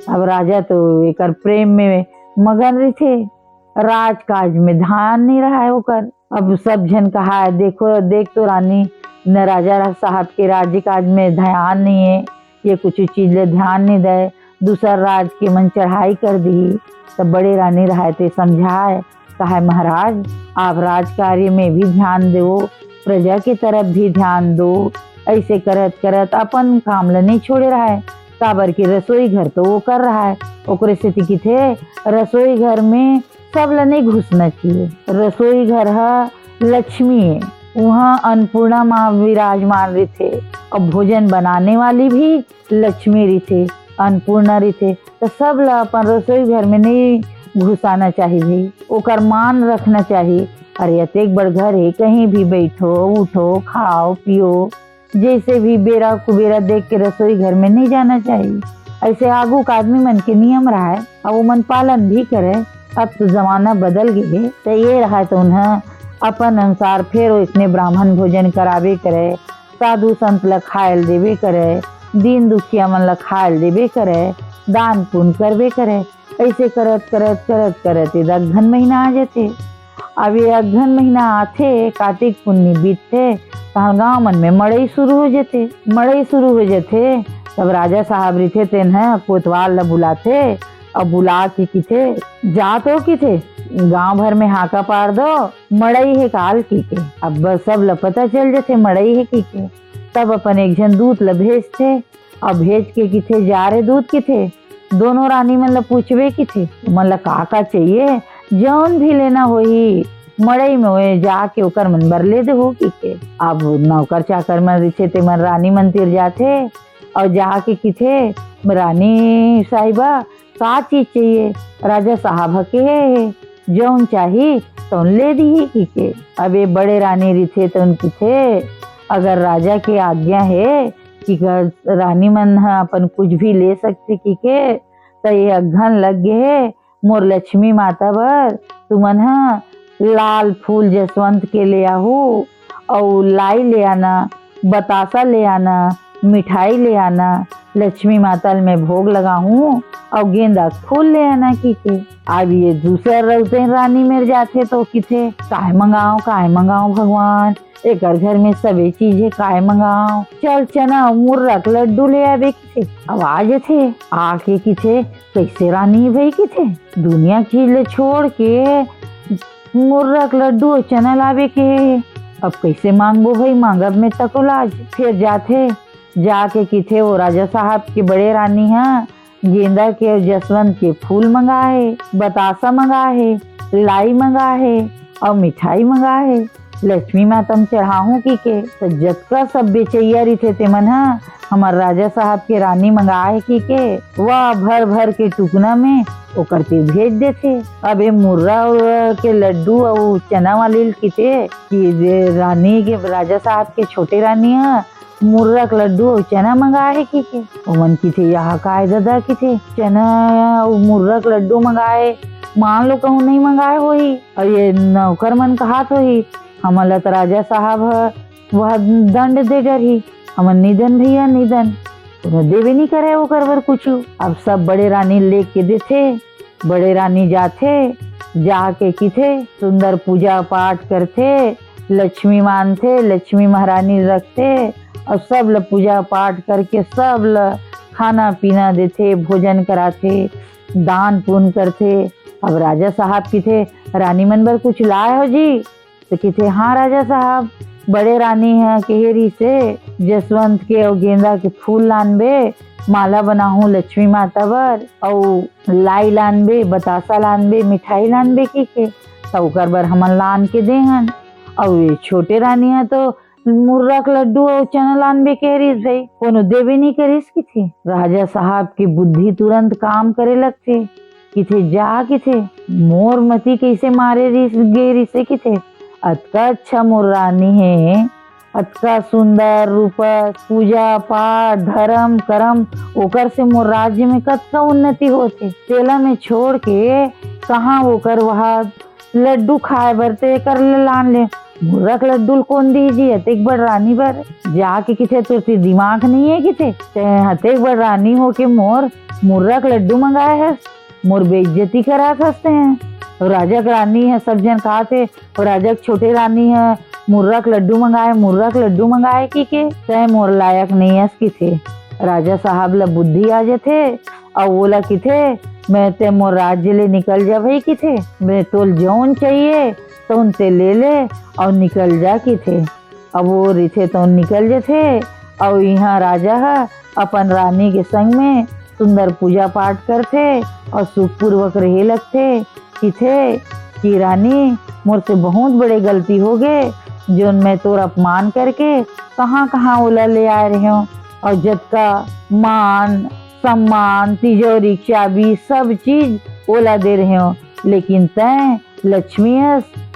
अब राजा तो एक प्रेम में मगन रही थे, राजकाज में ध्यान नहीं रहा है ओकर। अब सब जन कहा है देखो देख तो रानी न राजा साहब के राज्य काज में ध्यान नहीं है, ये कुछ चीज ले ध्यान नहीं दे, दूसर राज के मन चढ़ाई कर दी। तब बड़े रानी रहते समझाए, कहा महाराज आप राज कार्य में भी ध्यान दो, प्रजा की तरफ भी ध्यान दो, ऐसे करत करत अपन काम ला नहीं छोड़े रहा है। काबर की रसोई घर तो वो कर रहा है, ओकरे से थे रसोई घर में सब ला नहीं घुसना चाहिए। रसोई घर है लक्ष्मी है, वहाँ अन्नपूर्णा माँ विराजमान रही थे और भोजन बनाने वाली भी लक्ष्मी रही थे, अन्नपूर्णा रही थे। तो सब ला अपन रसोई घर में नहीं घुसाना चाहिए भाई, ओकर मान रखना चाहिए। अरे अतेक बड़ घर है, कहीं भी बैठो उठो खाओ पियो, जैसे भी बेरा कुबेरा देख के रसोई घर में नहीं जाना चाहिए। ऐसे आगू का आदमी मन के नियम रहा है और वो मन पालन भी करे। अब तो जमाना बदल गए तो ये रहा तो उन्हें अपन अनुसार फिर इसने ब्राह्मण भोजन करावे करे, साधु संत ला खायल देवे करे, दीन दुखिया मन ला खायल देवे करे, दान पुण्य करवे करे। ऐसे करत करत करत करत अघन महीना आ जाते। अब ये अघन महीना आथे कार्तिक पुन्नी बीतते तहाँ गाँव मन में मड़ई शुरू हो जाते। मड़ई शुरू हो जाते तब राजा साहब रही थे कोतवाल ला बुलाते और बुला के किथे जात हो किथे गांव भर में हाका पार दो मड़ई है काल की के। अब बस सब ला पता चल जाते मड़ई है की के। तब अपन एक जन दूत ला भेजते और भेज के किथे जा रहे दूत किथे दोनों रानी मन ला पूछवे किथे मन ला का चाहिए, जौन भी लेना होही मड़ई में होए जाके ओकर मन बर ले दे हो के। अब नौकर चाकर मन रिछे ते मन रानी मंदिर जाते और जाके किथे रानी साहिबा का चीज चाहिए, राजा साहब के जौन चाहिए तो ले दी के। अब ये बड़े रानी रिथे तो उनकी थे अगर राजा की आज्ञा है कि रानी मन अपन कुछ भी ले सकते की के, तो ये अघन लग गए मोर लक्ष्मी माता बर तुमन लाल फूल जसवंत के ले आहू और लाई ले आना, बतासा ले आना, मिठाई ले आना, लक्ष्मी माता में भोग लगाऊं और गेंदा फूल ले आना की के। अब ये दूसर रउते रानी मेरे जाथे तो किथे काय मंगाओ भगवान, एक घर में सबे चीजें काय मंगाओ। चल चना मुर्रक लड्डू ले आवे किथे। आवाज थे आके किथे कैसे रानी भाई किथे दुनिया चीज ले छोड़ के मुर्रक लड्डू चना लावे के। अब कैसे मांगबो भाई, मांगब में तक लाज। फिर जाके किथे वो राजा साहब के बड़े रानी है गेंदा के और जसवंत के फूल मंगाए, बतासा मंगाए, लाई मंगाए और मिठाई मंगाए। लक्ष्मी माता में चढ़ाहू की के तो जतका सब बेचैया रही थे मन हमार राजा साहब के रानी मंगाए की के वह भर भर के टुकना में ओकर के भेज देते। अब ये मुर्रा के लड्डू और चना वाली किते कि रानी के राजा साहब के छोटे रानी है मुर्रक लड्डू और चना मंगाए की के ओमन की थे यहाँ काय दादा की थे चना और मुर्रक लड्डू मंगाए। मान लो कहूँ नहीं मंगाए होई और ये नौकर मन कहा तो ही हमला तो राजा साहब वह दंड दे डरी हमन निधन भैया निधन देवे नहीं करे वो करवर कुछ। अब सब बड़े रानी लेके देथे, बड़े रानी जाके किथे सुंदर पूजा पाठ करथे, लक्ष्मी मानथे, लक्ष्मी महारानी रखते और सब ल पूजा पाठ करके सब ल खाना पीना देथे, भोजन कराथे, दान पुण्य करथे। अब राजा साहब किथे रानी मन बर कुछ लाए हो जी तो किथे हाँ राजा साहब बड़े रानी है केहरी से जसवंत के और गेंदा के फूल लानबे, माला बनाहूं लक्ष्मी माता बर और लाई लानबे, बतासा लानबे, मिठाई लानबे की के तो ओकर बर हमन लान के देहन। और ये छोटे रानी है तो मुर्रक लड्डू और चना लानबे केहरीस भाई कोनो देवे नहीं करिस किथे। राजा साहब की बुद्धि तुरंत काम करे लगथे किथे जा किथे मोर मती कैसे मारे गेरी से किथे अतका अच्छा मोर रानी है, अतका सुंदर रूपस पूजा पाठ धर्म कर्म ओकर से मोर राज्य में कतका उन्नति होते। तेला में छोड़ के कहाँ ओकर वहाँ लड्डू खाए बरते कर ले लान ले मुर्रक लड्डू कौन दीजिए हतेक बड़ रानी बर जाके किथे तुरती दिमाग नहीं है किथे हतेक बड़ रानी हो के मोर मुर्रक लड्डू मंगाए है मोर बेइज्जती करा सकते हैं। और राजा की रानी है सब जन कहा थे और राजा की छोटे रानी है मुर्रक लड्डू मंगाए की के तय मोर लायक नहीं है की थे। राजा साहब ला बुद्धि आ जाते और बोला कि थे मैं ते मोर राज्य ले निकल जा भाई की थे मैं तोल जौन चाहिए तो उनसे ले ले और निकल जा की थे। अब वो रिथे तो निकल जाते और यहाँ राजा है अपन रानी के संग में सुंदर पूजा पाठ करते और सुखपूर्वक रहे लगते कि थे कि रानी मोर से बहुत बड़े गलती हो गए जो मैं तोर अपमान करके कहाँ कहाँ ओला ले आए रहे हो और जब का मान सम्मान तिजोरी चाबी सब चीज ओला दे रहे हो लेकिन तय लक्ष्मी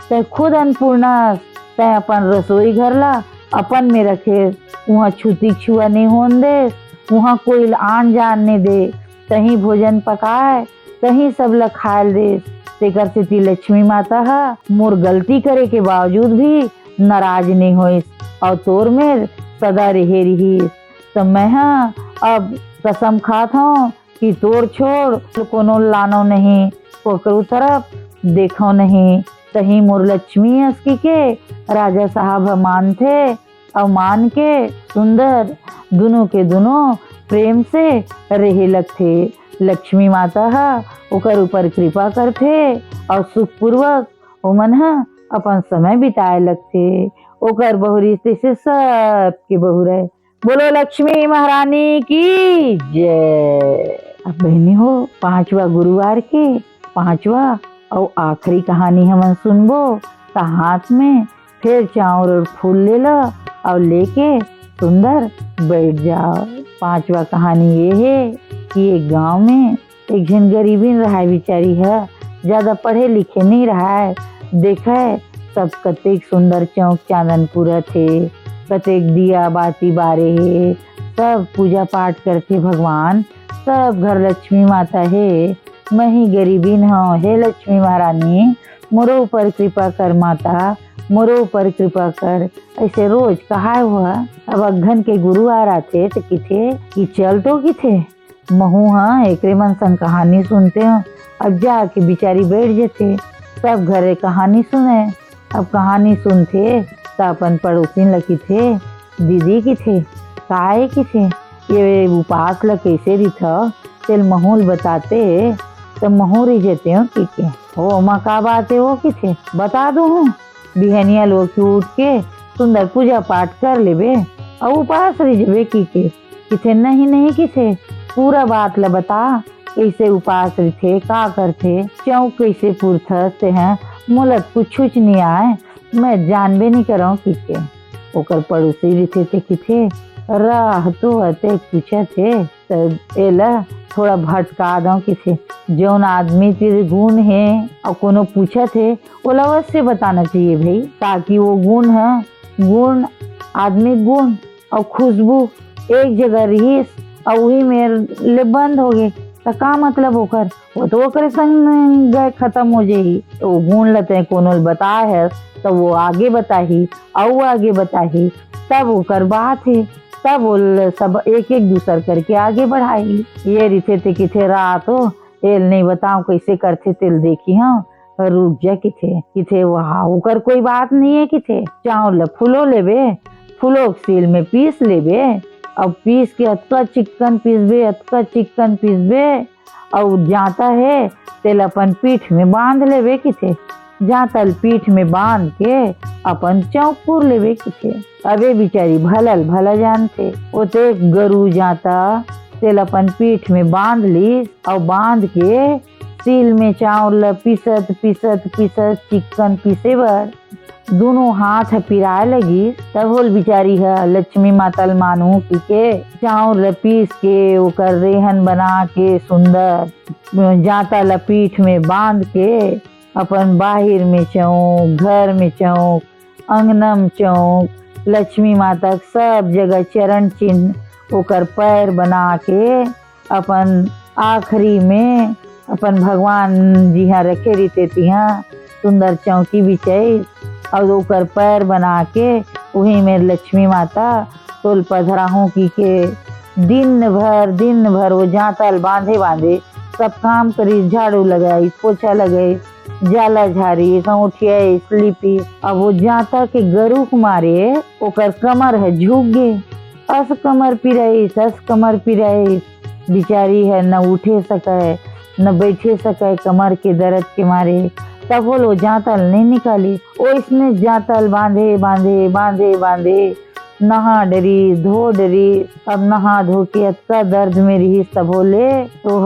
तय खुद अन्नपूर्णा तय अपन रसोई घर ला अपन में रखे वहाँ छुती छुआ नहीं होन दे वहाँ कोई आन जान नहीं दे तहीं भोजन पकाए तहीं सब ला खाए दे तेकर से लक्ष्मी माता है मोर गलती करे के बावजूद भी नाराज नहीं होइस और तोर में सदा रहे रही तो मैं अब कसम खात हूँ कि तोर छोड़ कोनो लानो नहीं कोकरू तरफ देखो नहीं तही मोर लक्ष्मी अस्की के राजा साहब मान थे और मान के सुंदर दोनों के दोनों प्रेम से रहे लगते। लक्ष्मी माता है ओकर ऊपर कृपा करते और सुखपूर्वक ओमन अपन समय बिताए लगते। ओकर बहुरी से सब के बहु रहे। बोलो लक्ष्मी महारानी की जय। अब बहनी हो 5वां गुरुवार के 5वां और आखिरी कहानी हमन सुनबो तो हाथ में फिर चावल और फूल ले लो और लेके सुंदर बैठ जाओ। 5वां कहानी ये है कि एक गांव में एक जन गरीबी रहा बेचारी है ज्यादा पढ़े लिखे नहीं रहा है देखे सब कतेक सुंदर चौक चांदन पूरा थे कतेक दिया बाती बारे है सब पूजा पाठ करते भगवान सब घर लक्ष्मी माता है मैं ही गरीबीन हूँ। हे लक्ष्मी महारानी मोरो ऊपर कृपा कर माता, मोरो ऊपर कृपा कर। ऐसे रोज कहा हुआ। अब अघन के गुरु आ रहा थे तो किथे कि चल तो किथे महू हाँ एक मन संग कहानी सुनते हैं। अब जाके बिचारी बैठ जाते, सब घरे कहानी सुने। अब कहानी सुनते तो अपन पड़ोसिन लगी थे, दीदी की थे काय की थे ये उपास ल कैसे रिथा तेल महूल बताते तो महू रह जाते हो कि हो माँ का बात है वो की थे बता दो हूँ। बिहनिया लोग की उठ के सुंदर पूजा पाठ कर लेबे और उपास रह जबे की किथे नहीं नहीं किथे पूरा बात ल बता कैसे उपास रहे का करते चौक कैसे पुरथते हैं मुलत कुछ नहीं आए मैं जानबे नहीं करो कि ओकर पड़ोसी रहते थे किथे राह तो हते पूछे थे तो एला थोड़ा भटका दो किथे जौन आदमी तेरे गुण है और कोनो पूछे थे ओला अवश्य बताना चाहिए भाई, ताकि वो गुण है गुण आदमी गुण और खुशबू एक जगह रही और वही मेरे ले बंद हो गए तो का मतलब होकर वो तो ओकरे संग गए खत्म हो जाही। तो गुण लते कोनो बता है तो वो आगे बताही और वो आगे बताही तब ओकर बात है, तब वो सब एक एक दूसर करके आगे बढ़ाई। ये रिथे थे किथे रात हो तेल नहीं बताओ कैसे करते तेल देखी हाँ रुक जा किथे वहाँ ओकर कोई बात नहीं है किथे चावल फूलो लेबे फूलो सील में पीस लेबे अब पीस के अतका चिकन पीसबे और जाता है तेल अपन पीठ में बांध लेबे किथे जातल पीठ में बांध के अपन चौकपुर लेबे किथे। अबे बिचारी भलल भला जानते ओते गरु जाता तेल अपन पीठ में बांध ली और बांध के सील में चावल पीसत चिकन पीसे बर दोनों हाथ पिराए लगी। तब होल बिचारी है लक्ष्मी मातल मानू की के चावल पीस के ओकर रेहन बना के सुंदर जाता लपीठ में बांध के अपन बाहिर में चौक घर में चौक अंगनम चौक लक्ष्मी माता सब जगह चरण चिन्ह ओकर पैर बना के अपन आखिरी में अपन भगवान जी यहाँ रखे रहते तिहा सुंदर चौकी बिछाई और ओकर पैर बना के वही में लक्ष्मी माता तोल पधराहू की के दिन भर वो जातल बांधे सब काम करी झाड़ू लगाई पोछा लगाई जाला झाड़ी उठिया स्लीपी। अब वो जाता के गरु मारे ओकर कमर है झुक गे अस कमर पिराई बिचारी है न उठे सके न बैठे सके कमर के दर्द के मारे। तब वो जातल नहीं निकाली ओ इसने जातल बांधे नहा डरी धो डरी अब नहा धो के अतका दर्द में रही तब बोले तो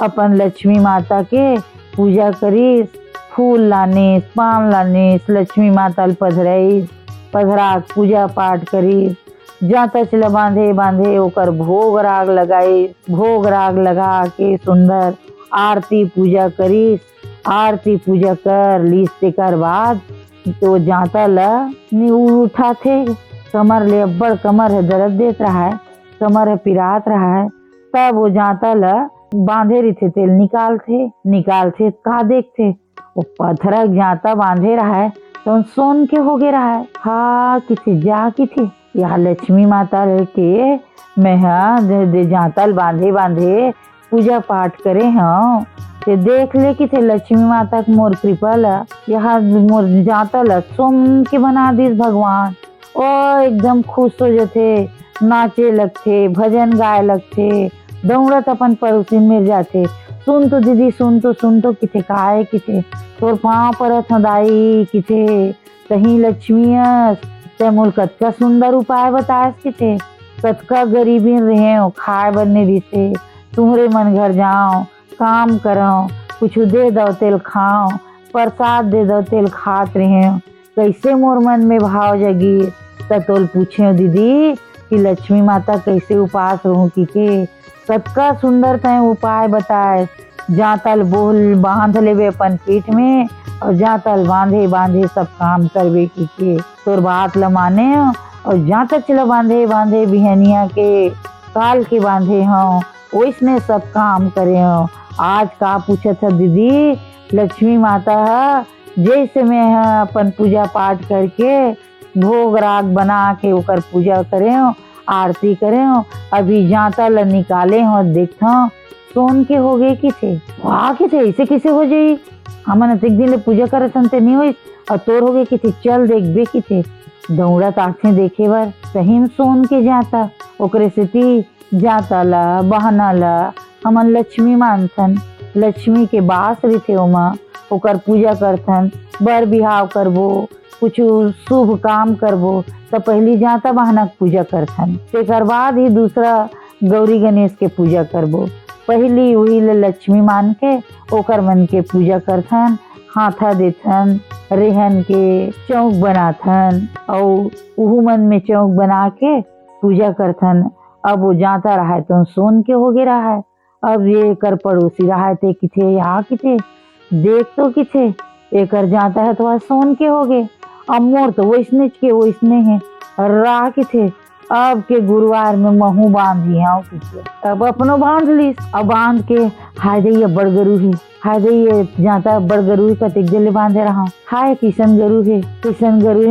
अपन लक्ष्मी माता के पूजा करी फूल लाने पान लाने लक्ष्मी माता पधरा पूजा पाठ करी जाता चला बांधे ओकर भोग राग लगा के सुंदर आरती पूजा करी आरती पूजा कर लीस तेकर बाद तो जाता ला उठा थे कमर ले अब्बड़ कमर है दर्द देत रहा है कमर है पिरात रहा है। तब वो जाता ला बांधे रही तेल निकालते का देखते वो पत्थर जाता बांधे रहा है तो सोन के हो गए रहा है हाँ किथे जा किथे यहाँ लक्ष्मी माता के मैं दे जातल बांधे पूजा पाठ करे हाँ ते देख ले कि थे लक्ष्मी माता के मोर कृपा ला यहाँ मोर जाता ला सोम के बना दिस भगवान ओ एकदम खुश हो जाते नाचे लगते भजन गाए लगते दौड़त अपन पड़ोसिन मिल जाते सुन तो दीदी सुन तो किथे काहे किथे तोर पाँव परत हदाई किथे तही लक्ष्मीयस ते मोल कतका सुंदर उपाय बताए किथे कतका गरीबी रहे हो खाए बनने दिसे तुम्हारे मन घर जाओ काम करो कुछ दे दो तेल खाओ प्रसाद दे दो तेल खात रहे कैसे मोर मन में भाव जगी तोल पूछे दीदी कि लक्ष्मी माता कैसे उपास रहूं की के कतका सुंदर तय उपाय बताए जातल बोल बांध लेवे अपन पीठ में और जातल बांधे सब काम करवे की के तोर बात ल माने और जाता चला बांधे बिहनिया के काल के बांधे हों वैसने सब काम करे हों आज का पूछा था दीदी, लक्ष्मी माता जैसे मैं अपन पूजा पाठ करके भोग राग बना के ओकर पूजा करे हो, आरती करे हो, अभी जाता ल निकाले हो देखता सोन के हो गए कि थे वाह कि थे ऐसे कैसे हो जाई, हमन एक दिन ले पूजा करे ते नहीं होई और तोर हो गए कि थे, चल देखबे कि थे दौड़ा ताथे देखे बर सही में सोन के जाता ओकरे सेती जाता ला बहाना ला हमन लक्ष्मी मानथन, लक्ष्मी के बास रथे ओमा ओकर पूजा करथन, बर बिहाव करबो कुछ शुभ काम करबो तो पहली जाता बहाना पूजा करथन, तेकर बाद ही दूसरा गौरी गणेश के पूजा करबो, पहली वही ले लक्ष्मी मान के ओकर मन के पूजा करथन, हाथा देथन, रेहन के चौक बनाथन और उहू मन में चौक बना के पूजा करथन। अब वो जाता रहा है तो सोन के हो गए रहा है, अब ये कर पड़ोसी रहा थे किथे यहाँ किथे देख तो किथे एकर जाता है तो सोन के हो गए, अब मोर तो वैसने के वैसने है राह किथे, अब के गुरुवार में महू बांधी हाँ किथे, अब अपनो बांध ली, अब बांध के हाय दे ये बड़ गरु है, हाय दे ये जाता बड़ गरु कतेक जले बांधे रहा, हाय किशन गरु है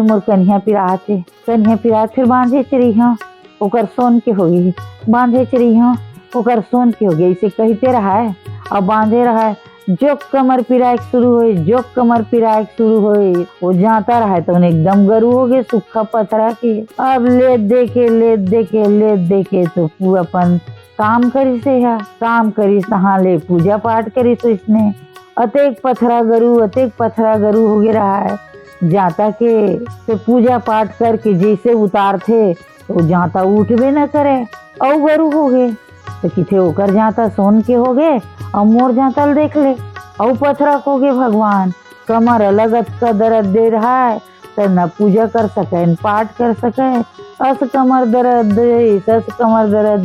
मोर कन्हैया पिरात है, कन्हैया पिरात फिर बांधे चरी हाँ ओकर सोन के हो गई, बांधे चरी हाँ ओकर सोन के हो गई, इसे कहते रहा है अब बांधे रहा है, जो कमर पिराक शुरू हुई, जो कमर पिराक शुरू हुई वो जाता रहा तो एकदम गरु हो गए सूखा पथरा के, अब ले देखे तो पूरा अपन काम करी से है, काम करी तहाँ ले पूजा पाठ करी तो इसने अतेक पथरा गरु हो गया रहा है, जाता के तो पूजा पाठ करके जैसे उतार थे तो जाता उठबे न करे और गरु हो गए तो किथे ओकर जाता सोन के हो गए और मोर जाता देख ले और पथरा हो गए, भगवान कमर अलग का दर्द दे रहा है तो न पूजा कर सके न पाठ कर सके, अस कमर दर्द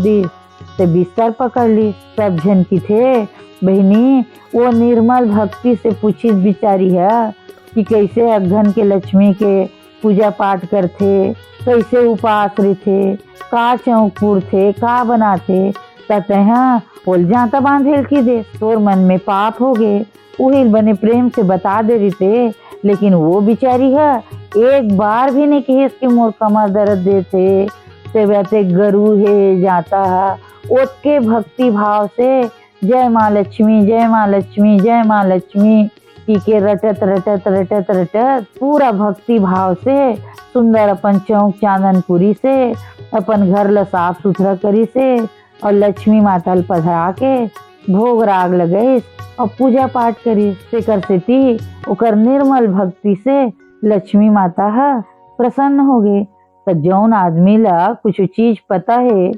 दी तो बिस्तर पकड़ ली, सब जन की थे बहनी वो निर्मल भक्ति से पूछी बिचारी है कि कैसे अघन के लक्ष्मी के पूजा पाठ करते, कैसे उपास रहे, का चौकपुर थे, का बनाते ततः बोल जाता बांधेल की दे, तोर मन में पाप हो गए उहिल बने प्रेम से बता दे रही, लेकिन वो बिचारी है एक बार भी नहीं कहे इसके मोर कमर दर्द देते से वैसे गरु है जाता है ओके भक्ति भाव से जय माँ लक्ष्मी जय माँ लक्ष्मी जय माँ लक्ष्मी के रटत पूरा भक्ति भाव से सुंदर अपन चौक चांदनपुरी से अपन घर ला साफ सुथरा करी से और लक्ष्मी माता ल पधरा के भोग राग लगे और पूजा पाठ करी से कर सेती ओकर निर्मल भक्ति से लक्ष्मी माता है प्रसन्न हो गए। तो जौन आदमी ला कुछ चीज पता है,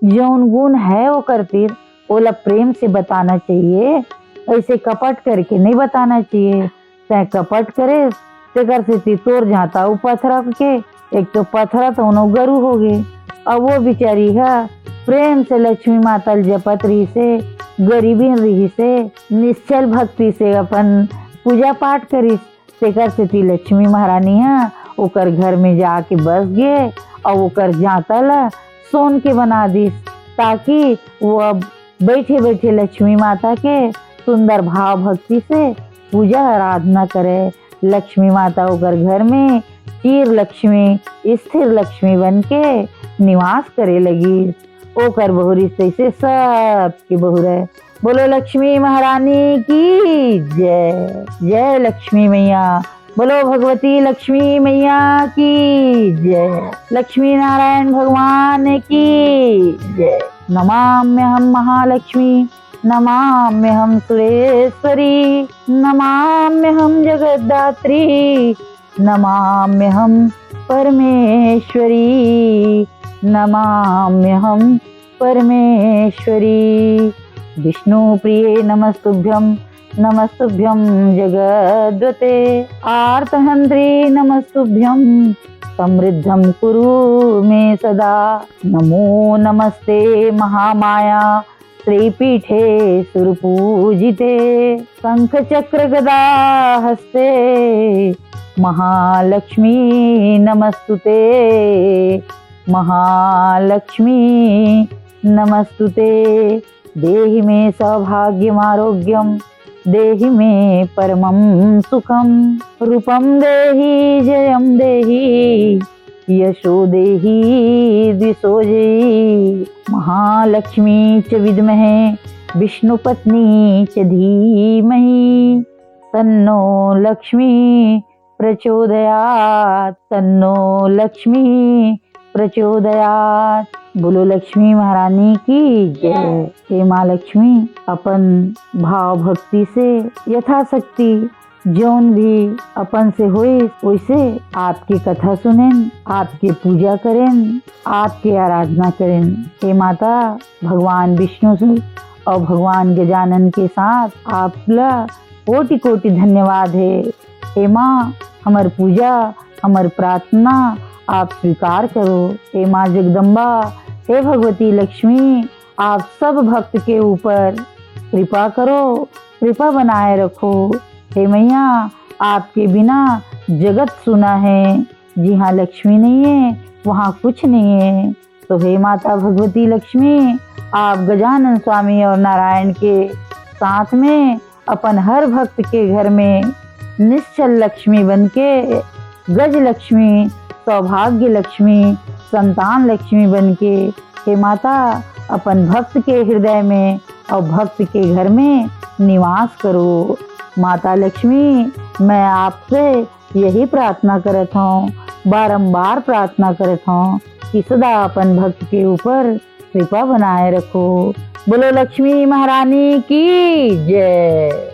जौन गुण है वो करती ओला प्रेम से बताना चाहिए, ऐसे कपट करके नहीं बताना चाहिए, चाहे कपट करे ते कर सेती तोड़ जाता वो पथरा के, एक तो पथरा तो उन्हों गरु हो गए, अब वो बिचारी है प्रेम से लक्ष्मी माता जपत रही से, गरीबी रही से, निश्चल भक्ति से अपन पूजा पाठ करी तेकर से लक्ष्मी महारानी है ओकर घर में जाके बस गए और ओकर जाता ला सोन के बना दी, ताकि वो अब बैठे बैठे लक्ष्मी माता के सुंदर भाव भक्ति से पूजा आराधना करे। लक्ष्मी माता ओकर घर में चिर लक्ष्मी स्थिर लक्ष्मी बन के निवास करे लगी, ओकर बहुरी से सब की बहुरे। बोलो लक्ष्मी महारानी की जय, जय लक्ष्मी मैया, बोलो भगवती लक्ष्मी मैया की जय, लक्ष्मी नारायण भगवान की जय। नमाम्यहं महालक्ष्मी, नमाम्यहं सुरेश्वरी, नमाम्यहं जगद्धात्री, नमाम्यहं परमेश्वरी, नमाम्यहं परमेश्वरी। विष्णु प्रिये नमस्तुभ्यं, नमस्तुभ्यं जगद्वते, आर्तहन्त्रे नमस्तुभ्यं, समृद्धं कुरु मे सदा। नमो नमस्ते महामाया श्रीपीठे सुरपूजिते, शंख चक्र गदा हस्ते, महालक्ष्मी नमस्तुते, महालक्ष्मी नमस्तुते। देहि मे सौभाग्यम आरोग्यम, देहि मे परमं सुखम, रूपम देहि जयम देहि, यशो देहि द्विषो जयी, महालक्ष्मी च विद्महे विष्णुपत्नी च धीमहि, तन्नो लक्ष्मी प्रचोदयात्, तन्नो लक्ष्मी प्रचोदयात्। बोलो लक्ष्मी महारानी की जय। हे माँ लक्ष्मी, अपन भाव भक्ति से यथाशक्ति जौन भी अपन से होए वैसे आपकी कथा सुनें, आपकी पूजा करें, आपकी आराधना करें। हे माता, भगवान विष्णु से और भगवान गजानन के साथ आपला कोटि कोटि धन्यवाद है। हे माँ, हमार पूजा हमार प्रार्थना आप स्वीकार करो। हे माँ जगदम्बा, हे भगवती लक्ष्मी, आप सब भक्त के ऊपर कृपा करो, कृपा बनाए रखो। हे मैया, आपके बिना जगत सुना है, जी हाँ लक्ष्मी नहीं है वहाँ कुछ नहीं है। तो हे माता भगवती लक्ष्मी, आप गजानन स्वामी और नारायण के साथ में अपन हर भक्त के घर में निश्चल लक्ष्मी बनके, गज लक्ष्मी, सौभाग्य लक्ष्मी, संतान लक्ष्मी बनके, हे माता अपन भक्त के हृदय में और भक्त के घर में निवास करो। माता लक्ष्मी, मैं आपसे यही प्रार्थना करत हूँ, बारंबार प्रार्थना करत हूँ कि सदा अपन भक्त के ऊपर कृपा बनाए रखो। बोलो लक्ष्मी महारानी की जय।